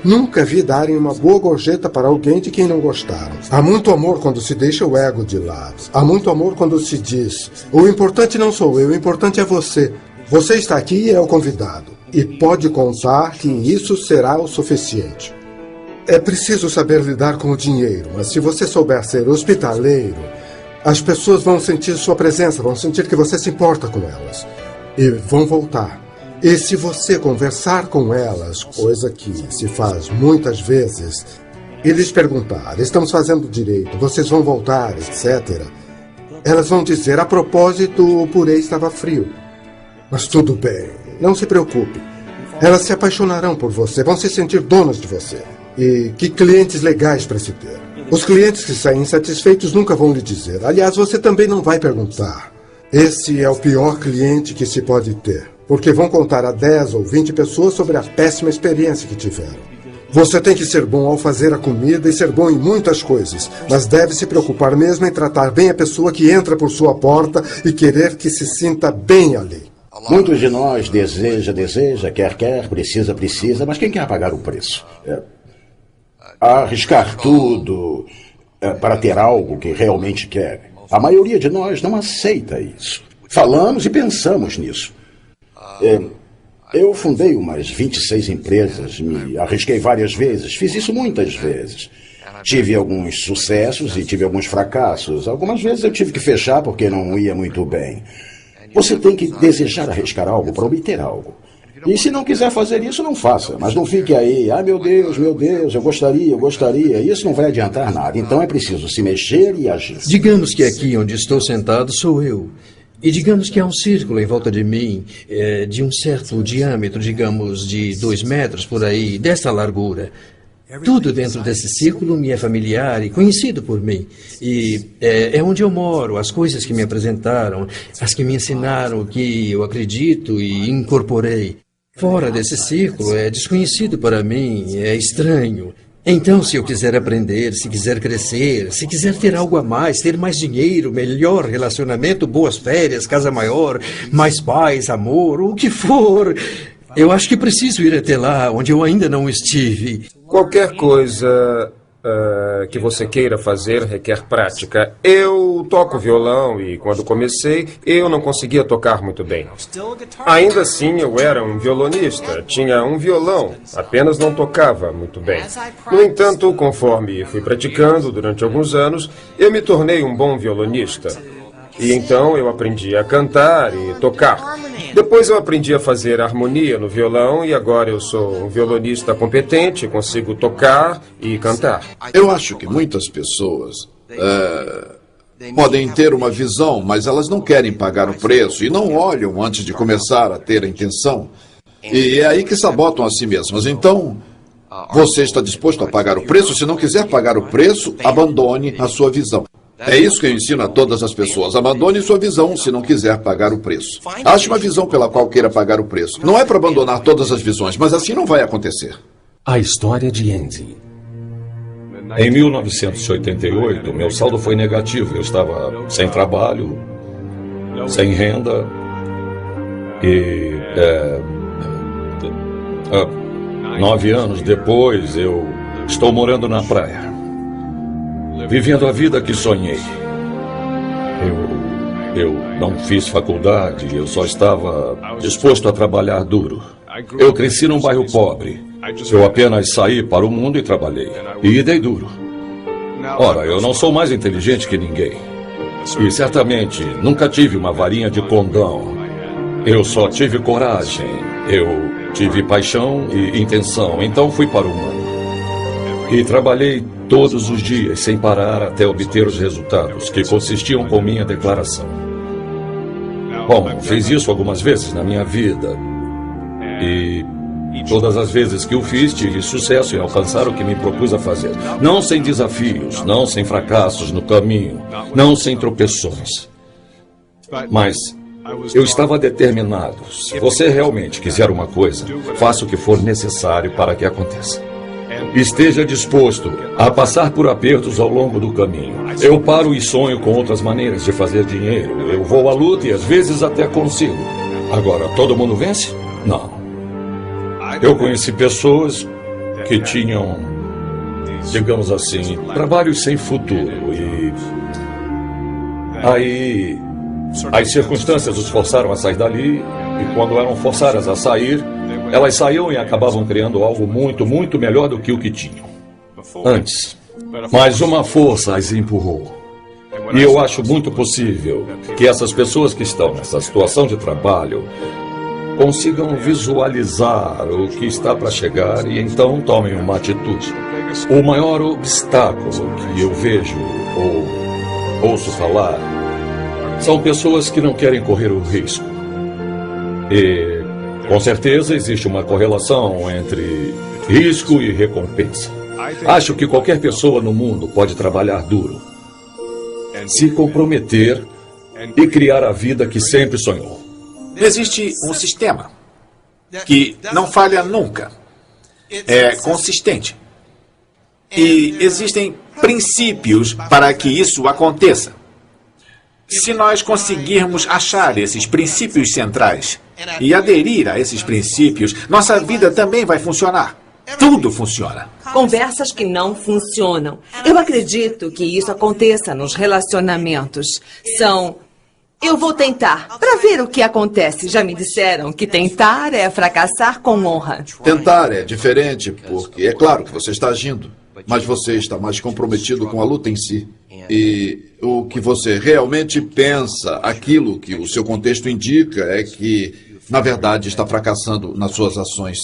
Nunca vi darem uma boa gorjeta para alguém de quem não gostaram. Há muito amor quando se deixa o ego de lado. Há muito amor quando se diz: o importante não sou eu, o importante é você. Você está aqui e é o convidado. E pode contar que isso será o suficiente. É preciso saber lidar com o dinheiro, mas se você souber ser hospitaleiro, as pessoas vão sentir sua presença, vão sentir que você se importa com elas e vão voltar. E se você conversar com elas, coisa que se faz muitas vezes, e lhes perguntar: estamos fazendo direito, vocês vão voltar, etc., elas vão dizer: a propósito, o purê estava frio. Mas tudo bem, não se preocupe. Elas se apaixonarão por você, vão se sentir donas de você. E que clientes legais para se ter. Os clientes que saem insatisfeitos nunca vão lhe dizer. Aliás, você também não vai perguntar. Esse é o pior cliente que se pode ter. porque vão contar a 10 ou 20 pessoas sobre a péssima experiência que tiveram. Você tem que ser bom ao fazer a comida e ser bom em muitas coisas, mas deve se preocupar mesmo em tratar bem a pessoa que entra por sua porta e querer que se sinta bem ali. Muitos de nós deseja, quer, precisa, mas quem quer pagar o preço? Arriscar tudo para ter algo que realmente quer. A maioria de nós não aceita isso. Falamos e pensamos nisso. Eu fundei umas 26 empresas, me arrisquei várias vezes, fiz isso muitas vezes. Tive alguns sucessos e tive alguns fracassos. Algumas vezes eu tive que fechar porque não ia muito bem. Você tem que desejar arriscar algo para obter algo. E se não quiser fazer isso, não faça. Mas não fique aí, meu Deus, eu gostaria. Isso não vai adiantar nada. Então é preciso se mexer e agir. Digamos que aqui onde estou sentado sou eu. E digamos que há um círculo em volta de mim, de um certo diâmetro, digamos, de 2 metros por aí, dessa largura. Tudo dentro desse círculo me é familiar e conhecido por mim. E é onde eu moro, as coisas que me apresentaram, as que me ensinaram, o que eu acredito e incorporei. Fora desse círculo é desconhecido para mim, é estranho. Então, se eu quiser aprender, se quiser crescer, se quiser ter algo a mais, ter mais dinheiro, melhor relacionamento, boas férias, casa maior, mais paz, amor, o que for, eu acho que preciso ir até lá, onde eu ainda não estive. Qualquer coisa que você queira fazer requer prática. Eu toco violão e quando comecei, eu não conseguia tocar muito bem. Ainda assim, eu era um violonista, tinha um violão, apenas não tocava muito bem. No entanto, conforme fui praticando durante alguns anos, eu me tornei um bom violonista. E então eu aprendi a cantar e tocar. Depois eu aprendi a fazer harmonia no violão e agora eu sou um violonista competente, consigo tocar e cantar. Eu acho que muitas pessoas podem ter uma visão, mas elas não querem pagar o preço e não olham antes de começar a ter a intenção. E é aí que sabotam a si mesmas. Então, você está disposto a pagar o preço? Se não quiser pagar o preço, abandone a sua visão. É isso que eu ensino a todas as pessoas. Abandone sua visão se não quiser pagar o preço. Ache uma visão pela qual queira pagar o preço. Não é para abandonar todas as visões, mas assim não vai acontecer. A história de Andy. Em 1988, meu saldo foi negativo. Eu estava sem trabalho, sem renda e 9 anos depois eu estou morando na praia. Vivendo a vida que sonhei. Eu não fiz faculdade, eu só estava disposto a trabalhar duro. Eu cresci num bairro pobre. Eu apenas saí para o mundo e trabalhei. E dei duro. Ora, eu não sou mais inteligente que ninguém. E certamente nunca tive uma varinha de condão. Eu só tive coragem. Eu tive paixão e intenção. Então fui para o mundo. E trabalhei todos os dias, sem parar, até obter os resultados, que consistiam com minha declaração. Bom, fiz isso algumas vezes na minha vida. E todas as vezes que o fiz, tive sucesso em alcançar o que me propus a fazer. Não sem desafios, não sem fracassos no caminho, não sem tropeções. Mas eu estava determinado. Se você realmente quiser uma coisa, faça o que for necessário para que aconteça. Esteja disposto a passar por apertos ao longo do caminho. Eu paro e sonho com outras maneiras de fazer dinheiro. Eu vou à luta e às vezes até consigo. Agora, todo mundo vence? Não. Eu conheci pessoas que tinham, digamos assim, trabalhos sem futuro e aí as circunstâncias os forçaram a sair dali e quando eram forçadas a sair, elas saíam e acabavam criando algo muito, muito melhor do que o que tinham antes. Mas uma força as empurrou. E eu acho muito possível que essas pessoas que estão nessa situação de trabalho consigam visualizar o que está para chegar e então tomem uma atitude. O maior obstáculo que eu vejo ou ouço falar são pessoas que não querem correr o risco. E com certeza existe uma correlação entre risco e recompensa. Acho que qualquer pessoa no mundo pode trabalhar duro, se comprometer e criar a vida que sempre sonhou. Existe um sistema que não falha nunca. É consistente. E existem princípios para que isso aconteça. Se nós conseguirmos achar esses princípios centrais e aderir a esses princípios, nossa vida também vai funcionar. Tudo funciona. Conversas que não funcionam. Eu acredito que isso aconteça nos relacionamentos. Eu vou tentar, para ver o que acontece. Já me disseram que tentar é fracassar com honra. Tentar é diferente, porque é claro que você está agindo, mas você está mais comprometido com a luta em si. E o que você realmente pensa, aquilo que o seu contexto indica, é que, na verdade, está fracassando nas suas ações.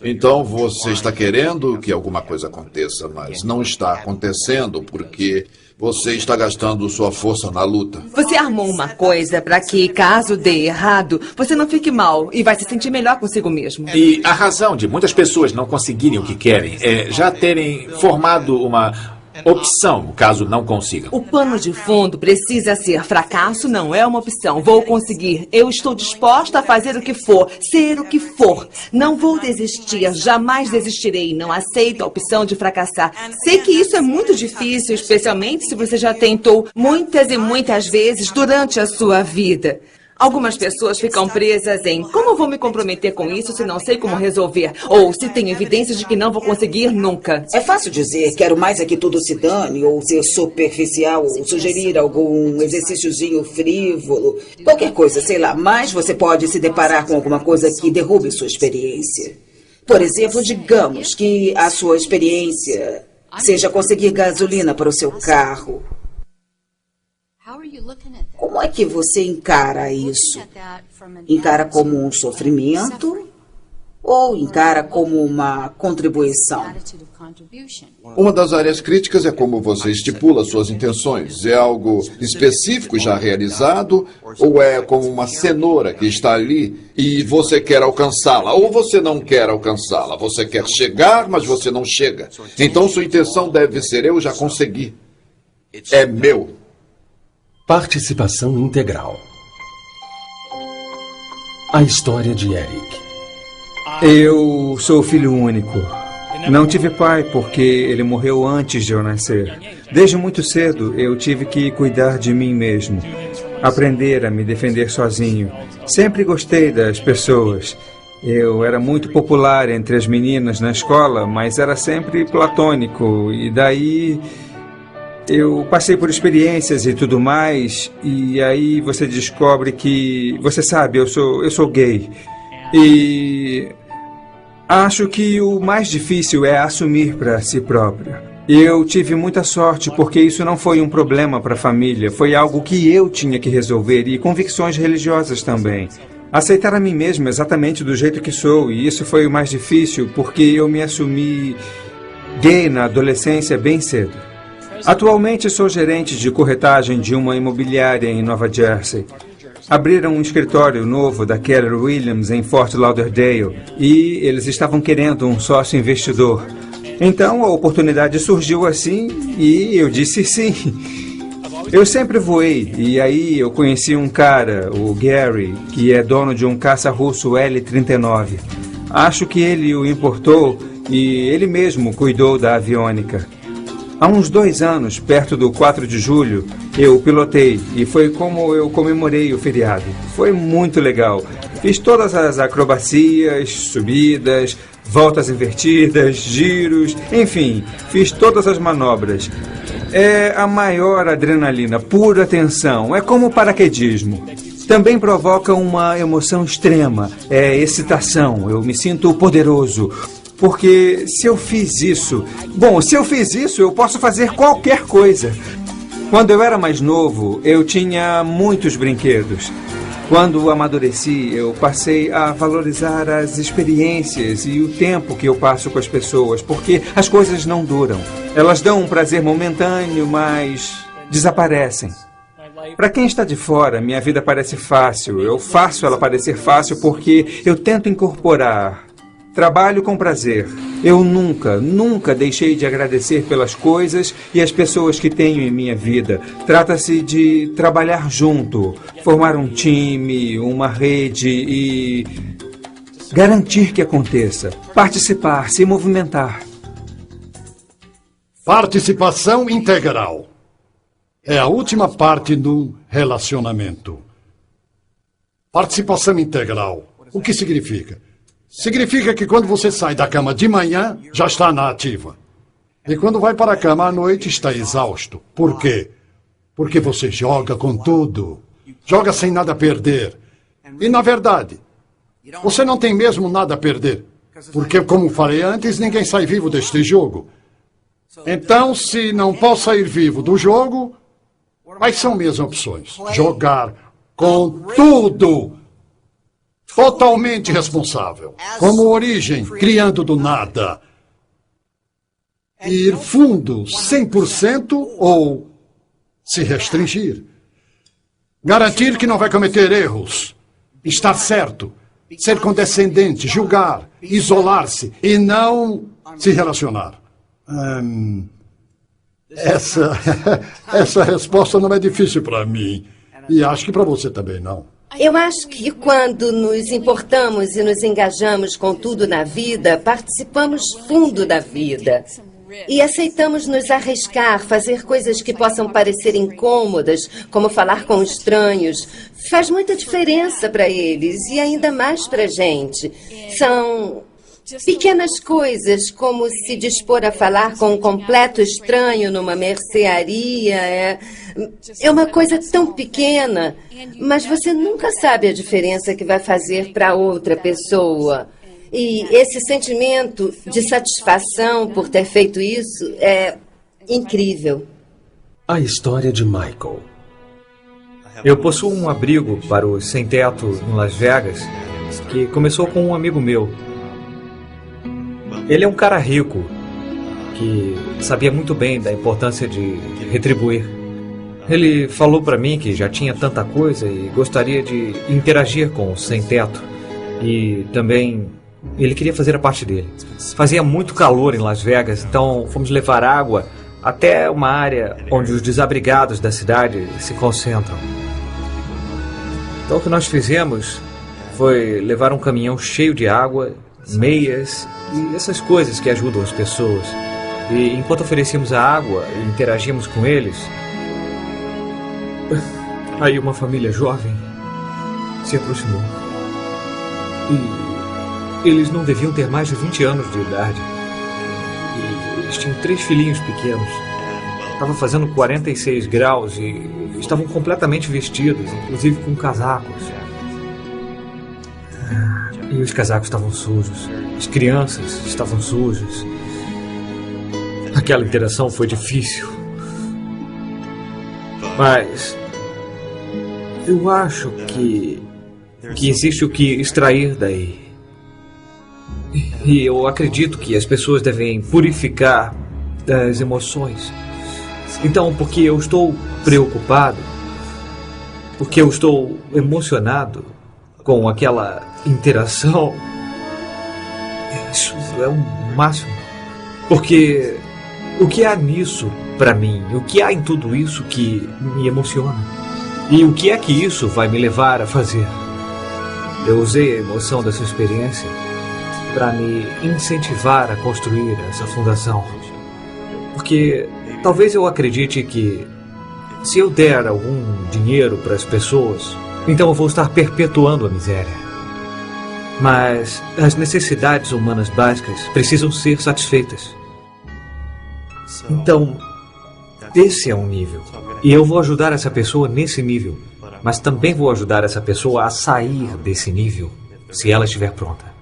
Então, você está querendo que alguma coisa aconteça, mas não está acontecendo porque você está gastando sua força na luta. Você armou uma coisa para que, caso dê errado, você não fique mal e vai se sentir melhor consigo mesmo. E a razão de muitas pessoas não conseguirem o que querem é já terem formado uma opção, caso não consigam. O pano de fundo precisa ser: fracasso não é uma opção. Vou conseguir. Eu estou disposta a fazer o que for, ser o que for. Não vou desistir, jamais desistirei. Não aceito a opção de fracassar. Sei que isso é muito difícil, especialmente se você já tentou muitas e muitas vezes durante a sua vida. Algumas pessoas ficam presas em: como vou me comprometer com isso se não sei como resolver? Ou se tenho evidências de que não vou conseguir nunca. É fácil dizer: quero mais é que tudo se dane, ou ser superficial, ou sugerir algum exercíciozinho frívolo. Qualquer coisa, sei lá. Mas você pode se deparar com alguma coisa que derrube sua experiência. Por exemplo, digamos que a sua experiência seja conseguir gasolina para o seu carro. Como é que você encara isso? Encara como um sofrimento ou encara como uma contribuição? Uma das áreas críticas é como você estipula suas intenções. É algo específico já realizado ou é como uma cenoura que está ali e você quer alcançá-la ou você não quer alcançá-la? Você quer chegar, mas você não chega. Então sua intenção deve ser: eu já consegui. É meu. Participação integral. A história de Eric. Eu sou filho único. Não tive pai porque ele morreu antes de eu nascer. Desde muito cedo eu tive que cuidar de mim mesmo, aprender a me defender sozinho. Sempre gostei das pessoas. Eu era muito popular entre as meninas na escola, mas era sempre platônico. E daí eu passei por experiências e tudo mais, e aí você descobre que, você sabe, eu sou gay. E acho que o mais difícil é assumir para si próprio. Eu tive muita sorte porque isso não foi um problema para a família, foi algo que eu tinha que resolver, e convicções religiosas também. Aceitar a mim mesmo exatamente do jeito que sou, e isso foi o mais difícil porque eu me assumi gay na adolescência bem cedo. Atualmente sou gerente de corretagem de uma imobiliária em Nova Jersey. Abriram um escritório novo da Keller Williams em Fort Lauderdale e eles estavam querendo um sócio investidor. Então a oportunidade surgiu assim e eu disse sim. Eu sempre voei e aí eu conheci um cara, o Gary, que é dono de um caça russo L-39. Acho que ele o importou e ele mesmo cuidou da aviônica. Há uns 2 anos, perto do 4 de julho, eu pilotei e foi como eu comemorei o feriado. Foi muito legal. Fiz todas as acrobacias, subidas, voltas invertidas, giros, enfim, fiz todas as manobras. É a maior adrenalina, pura tensão, é como o paraquedismo. Também provoca uma emoção extrema, é excitação, eu me sinto poderoso. Porque se eu fiz isso, eu posso fazer qualquer coisa. Quando eu era mais novo, eu tinha muitos brinquedos. Quando amadureci, eu passei a valorizar as experiências e o tempo que eu passo com as pessoas, porque as coisas não duram. Elas dão um prazer momentâneo, mas desaparecem. Para quem está de fora, minha vida parece fácil. Eu faço ela parecer fácil porque eu tento incorporar Trabalho com prazer. Eu nunca deixei de agradecer pelas coisas e as pessoas que tenho em minha vida. Trata-se de trabalhar junto, formar um time, uma rede e garantir que aconteça. Participar, se movimentar. Participação integral. É a última parte do relacionamento. Participação integral. O que significa? Significa que quando você sai da cama de manhã, já está na ativa. E quando vai para a cama à noite, está exausto. Por quê? Porque você joga com tudo. Joga sem nada a perder. E, na verdade, você não tem mesmo nada a perder. Porque, como falei antes, ninguém sai vivo deste jogo. Então, se não posso sair vivo do jogo, quais são minhas opções? Jogar com tudo. Totalmente responsável. Como origem, criando do nada. Ir fundo 100% ou se restringir. Garantir que não vai cometer erros. Estar certo. Ser condescendente, julgar, isolar-se e não se relacionar. Essa resposta não é difícil para mim. E acho que para você também não. Eu acho que quando nos importamos e nos engajamos com tudo na vida, participamos fundo da vida. E aceitamos nos arriscar, fazer coisas que possam parecer incômodas, como falar com estranhos. Faz muita diferença para eles e ainda mais para a gente. São pequenas coisas, como se dispor a falar com um completo estranho numa mercearia. É uma coisa tão pequena, mas você nunca sabe a diferença que vai fazer para outra pessoa. E esse sentimento de satisfação por ter feito isso é incrível. A história de Michael. Eu possuo um abrigo para os sem-teto em Las Vegas, que começou com um amigo meu. Ele é um cara rico, que sabia muito bem da importância de retribuir. Ele falou para mim que já tinha tanta coisa e gostaria de interagir com o sem-teto. E também ele queria fazer a parte dele. Fazia muito calor em Las Vegas, então fomos levar água até uma área onde os desabrigados da cidade se concentram. Então o que nós fizemos foi levar um caminhão cheio de água, meias e essas coisas que ajudam as pessoas. E enquanto oferecíamos a água e interagíamos com eles, aí uma família jovem se aproximou. E eles não deviam ter mais de 20 anos de idade. E eles tinham 3 filhinhos pequenos. Estava fazendo 46 graus e estavam completamente vestidos, inclusive com casacos. E os casacos estavam sujos. As crianças estavam sujas. Aquela interação foi difícil. Mas eu acho que existe o que extrair daí. E eu acredito que as pessoas devem purificar das emoções. Então, porque eu estou preocupado, porque eu estou emocionado com aquela interação, isso é o máximo. Porque o que há nisso para mim, o que há em tudo isso que me emociona? E o que é que isso vai me levar a fazer? Eu usei a emoção dessa experiência para me incentivar a construir essa fundação. Porque talvez eu acredite que se eu der algum dinheiro para as pessoas, então eu vou estar perpetuando a miséria. Mas as necessidades humanas básicas precisam ser satisfeitas. Então, esse é um nível. E eu vou ajudar essa pessoa nesse nível. Mas também vou ajudar essa pessoa a sair desse nível, se ela estiver pronta.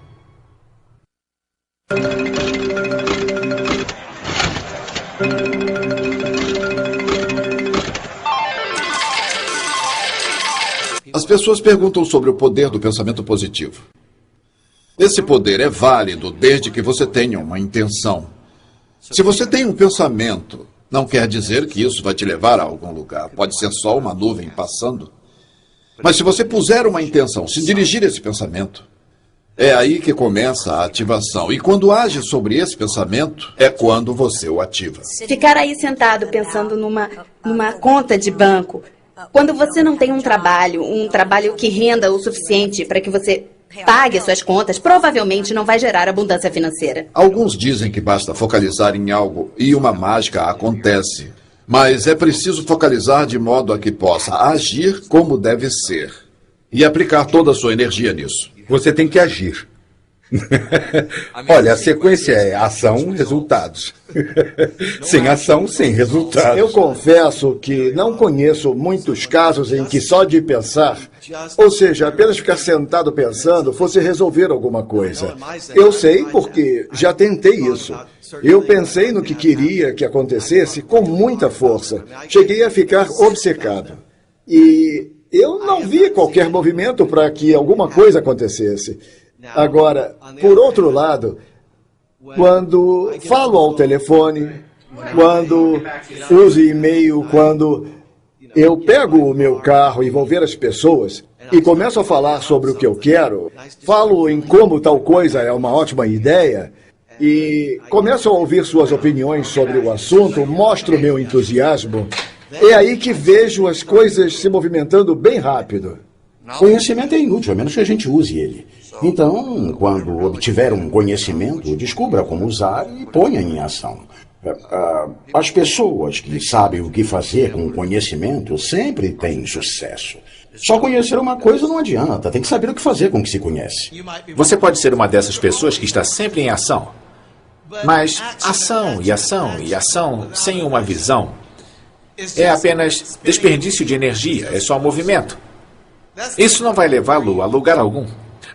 As pessoas perguntam sobre o poder do pensamento positivo. Esse poder é válido desde que você tenha uma intenção. Se você tem um pensamento, não quer dizer que isso vai te levar a algum lugar. Pode ser só uma nuvem passando. Mas se você puser uma intenção, se dirigir esse pensamento, É aí que começa a ativação. E quando age sobre esse pensamento, é quando você o ativa. Ficar aí sentado pensando numa conta de banco, quando você não tem um trabalho que renda o suficiente para que você pague as suas contas, provavelmente não vai gerar abundância financeira. Alguns dizem que basta focalizar em algo e uma mágica acontece. Mas é preciso focalizar de modo a que possa agir como deve ser. E aplicar toda a sua energia nisso. Você tem que agir. Olha, a sequência é ação, resultados. Sem ação, sem resultados. Eu confesso que não conheço muitos casos em que só de pensar, ou seja, apenas ficar sentado pensando, fosse resolver alguma coisa. Eu sei porque já tentei isso. Eu pensei no que queria que acontecesse com muita força. Cheguei a ficar obcecado. E eu não vi qualquer movimento para que alguma coisa acontecesse. Agora, por outro lado, quando falo ao telefone, quando uso e-mail, quando eu pego o meu carro e vou ver as pessoas e começo a falar sobre o que eu quero, falo em como tal coisa é uma ótima ideia e começo a ouvir suas opiniões sobre o assunto, mostro meu entusiasmo, é aí que vejo as coisas se movimentando bem rápido. Conhecimento é inútil, a menos que a gente use ele. Então, quando obtiver um conhecimento, descubra como usar e ponha em ação. As pessoas que sabem o que fazer com o conhecimento sempre têm sucesso. Só conhecer uma coisa não adianta, tem que saber o que fazer com o que se conhece. Você pode ser uma dessas pessoas que está sempre em ação. Mas ação e ação e ação sem uma visão é apenas desperdício de energia, é só movimento. Isso não vai levá-lo a lugar algum.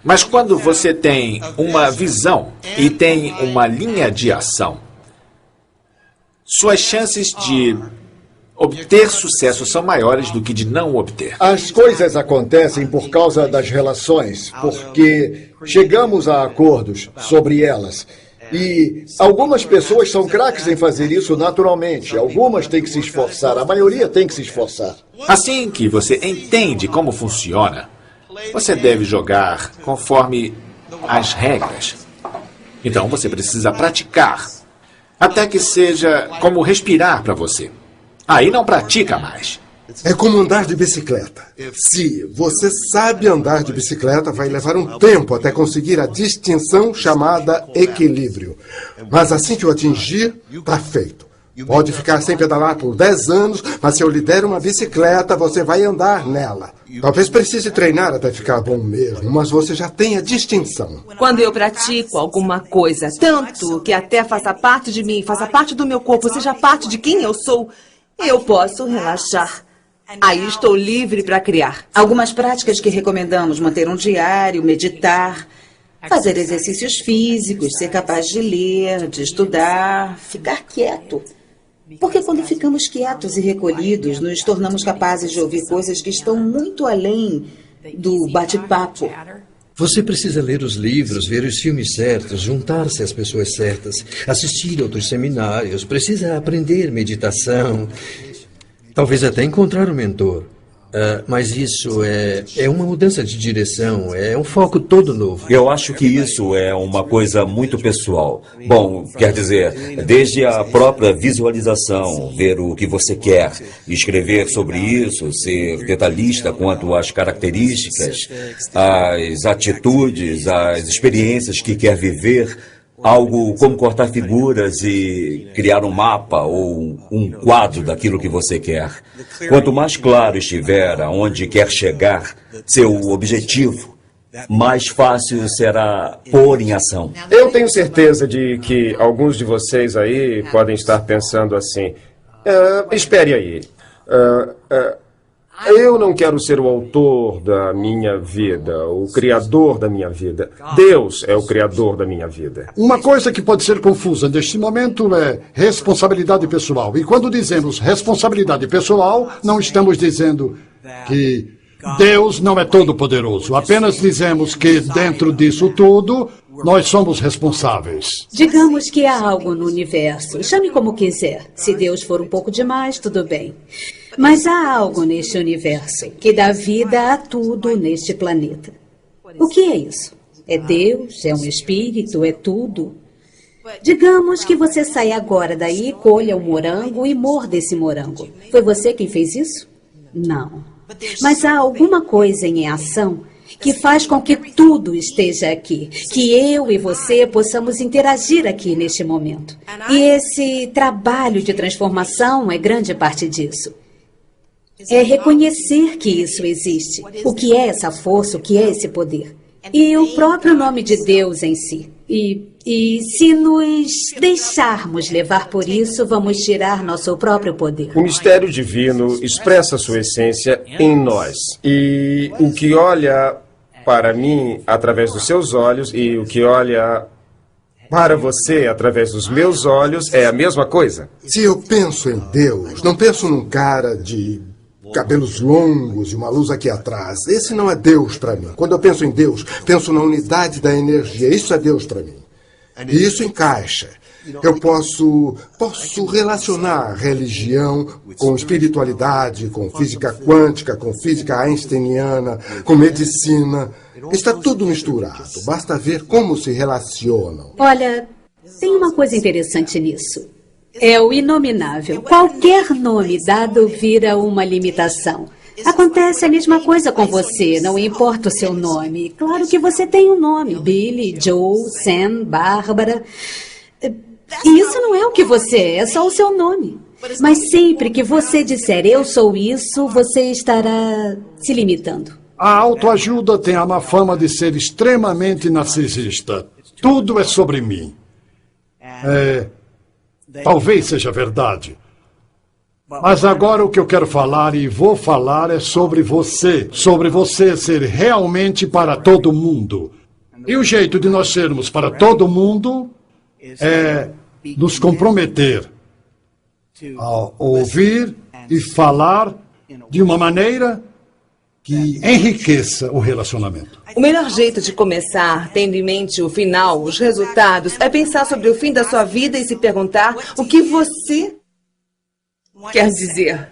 Mas quando você tem uma visão e tem uma linha de ação, suas chances de obter sucesso são maiores do que de não obter. As coisas acontecem por causa das relações, porque chegamos a acordos sobre elas. E algumas pessoas são craques em fazer isso naturalmente. Algumas têm que se esforçar, a maioria tem que se esforçar. Assim que você entende como funciona, você deve jogar conforme as regras. Então você precisa praticar, até que seja como respirar para você. Aí não pratica mais. É como andar de bicicleta. Se você sabe andar de bicicleta, vai levar um tempo até conseguir a distinção chamada equilíbrio. Mas assim que o atingir, está feito. Pode ficar sem pedalar por 10 anos, mas se eu lhe der uma bicicleta, você vai andar nela. Talvez precise treinar até ficar bom mesmo, mas você já tem a distinção. Quando eu pratico alguma coisa, tanto que até faça parte de mim, faça parte do meu corpo, seja parte de quem eu sou, eu posso relaxar. Aí estou livre para criar. Algumas práticas que recomendamos: manter um diário, meditar, fazer exercícios físicos, ser capaz de ler, de estudar, ficar quieto. Porque quando ficamos quietos e recolhidos, nos tornamos capazes de ouvir coisas que estão muito além do bate-papo. Você precisa ler os livros, ver os filmes certos, juntar-se às pessoas certas, assistir a outros seminários, precisa aprender meditação, talvez até encontrar um mentor. Mas isso é uma mudança de direção, é um foco todo novo. Eu acho que isso é uma coisa muito pessoal. Bom, quer dizer, desde a própria visualização, ver o que você quer, escrever sobre isso, ser detalhista quanto às características, às atitudes, às experiências que quer viver. Algo como cortar figuras e criar um mapa ou um quadro daquilo que você quer. Quanto mais claro estiver aonde quer chegar, seu objetivo, mais fácil será pôr em ação. Eu tenho certeza de que alguns de vocês aí podem estar pensando assim: espere aí. Eu não quero ser o autor da minha vida, o criador da minha vida. Deus é o criador da minha vida. Uma coisa que pode ser confusa neste momento é responsabilidade pessoal. E quando dizemos responsabilidade pessoal, não estamos dizendo que Deus não é todo-poderoso. Apenas dizemos que dentro disso tudo, nós somos responsáveis. Digamos que há algo no universo. Chame como quiser. Se Deus for um pouco demais, tudo bem. Mas há algo neste universo que dá vida a tudo neste planeta. O que é isso? É Deus, é um espírito, é tudo. Digamos que você saia agora daí, colha um morango e morda esse morango. Foi você quem fez isso? Não. Mas há alguma coisa em ação que faz com que tudo esteja aqui, que eu e você possamos interagir aqui neste momento. E esse trabalho de transformação é grande parte disso. É reconhecer que isso existe, o que é essa força, o que é esse poder. E o próprio nome de Deus em si. E se nos deixarmos levar por isso, vamos tirar nosso próprio poder. O mistério divino expressa sua essência em nós. E o que olha para mim através dos seus olhos e o que olha para você através dos meus olhos é a mesma coisa. Se eu penso em Deus, não penso num cara de cabelos longos e uma luz aqui atrás. Esse não é Deus para mim. Quando eu penso em Deus, penso na unidade da energia. Isso é Deus para mim. E isso encaixa. Eu posso relacionar religião com espiritualidade, com física quântica, com física einsteiniana, com medicina. Está tudo misturado. Basta ver como se relacionam. Olha, tem uma coisa interessante nisso. É o inominável. Qualquer nome dado vira uma limitação. Acontece a mesma coisa com você, não importa o seu nome. Claro que você tem um nome. Billy, Joe, Sam, Bárbara. E isso não é o que você é só o seu nome. Mas sempre que você disser eu sou isso, você estará se limitando. A autoajuda tem a má fama de ser extremamente narcisista. Tudo é sobre mim. Talvez seja verdade. Mas agora o que eu quero falar e vou falar é sobre você. Sobre você ser realmente para todo mundo. E o jeito de nós sermos para todo mundo é nos comprometer a ouvir e falar de uma maneira que enriqueça o relacionamento. O melhor jeito de começar, tendo em mente o final, os resultados, é pensar sobre o fim da sua vida e se perguntar o que você quer dizer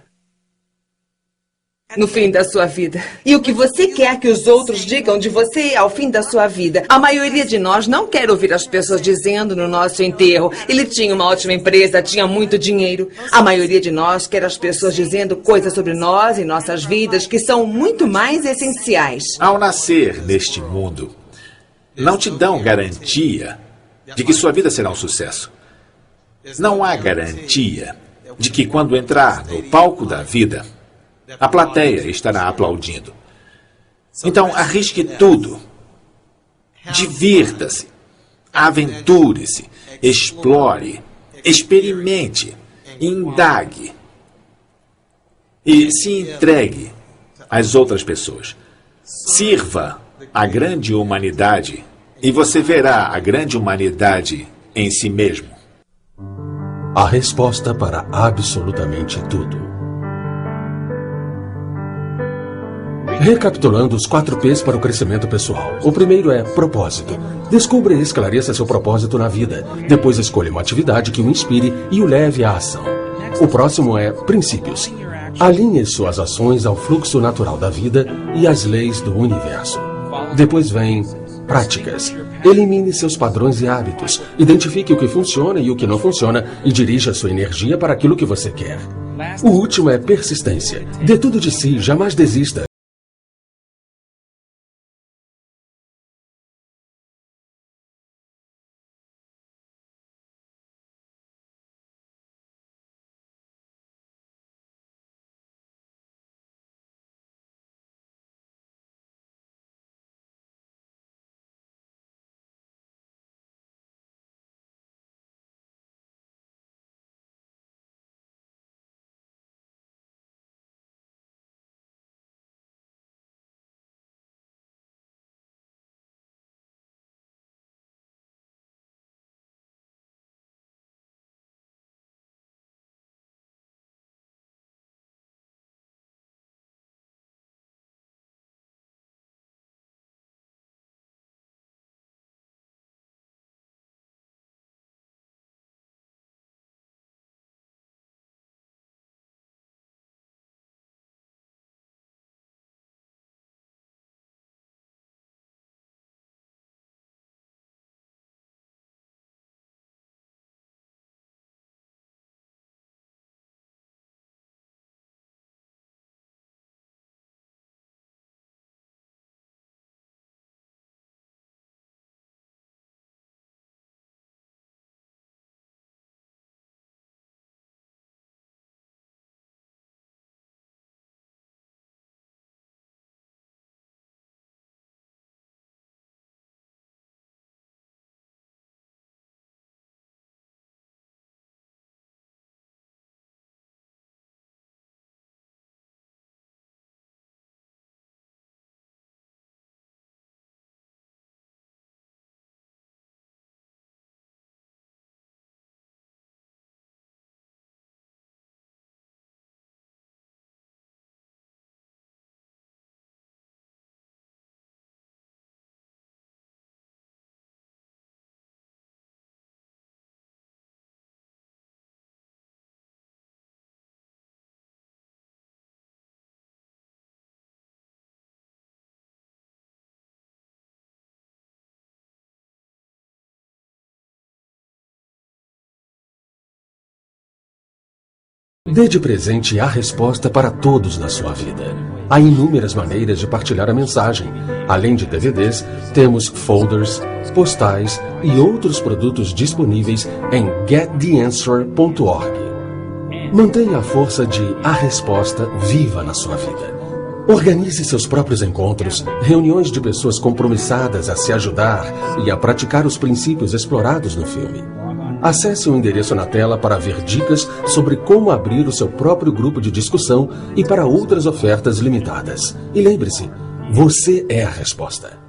no fim da sua vida. E o que você quer que os outros digam de você ao fim da sua vida. A maioria de nós não quer ouvir as pessoas dizendo no nosso enterro: ele tinha uma ótima empresa, tinha muito dinheiro. A maioria de nós quer as pessoas dizendo coisas sobre nós e nossas vidas que são muito mais essenciais. Ao nascer neste mundo, não te dão garantia de que sua vida será um sucesso. Não há garantia de que quando entrar no palco da vida, a plateia estará aplaudindo. Então, arrisque tudo. Divirta-se. Aventure-se. Explore. Experimente. Indague. E se entregue às outras pessoas. Sirva a grande humanidade e você verá a grande humanidade em si mesmo. A resposta para absolutamente tudo. Recapitulando os 4 P's para o crescimento pessoal. O primeiro é propósito. Descubra e esclareça seu propósito na vida. Depois escolha uma atividade que o inspire e o leve à ação. O próximo é princípios. Alinhe suas ações ao fluxo natural da vida e às leis do universo. Depois vem práticas. Elimine seus padrões e hábitos. Identifique o que funciona e o que não funciona e dirija sua energia para aquilo que você quer. O último é persistência. Dê tudo de si, jamais desista. Dê de presente a resposta para todos na sua vida. Há inúmeras maneiras de partilhar a mensagem. Além de DVDs, temos folders, postais e outros produtos disponíveis em gettheanswer.org. Mantenha a força de A Resposta viva na sua vida. Organize seus próprios encontros, reuniões de pessoas compromissadas a se ajudar e a praticar os princípios explorados no filme. Acesse o endereço na tela para ver dicas sobre como abrir o seu próprio grupo de discussão e para outras ofertas limitadas. E lembre-se, você é a resposta.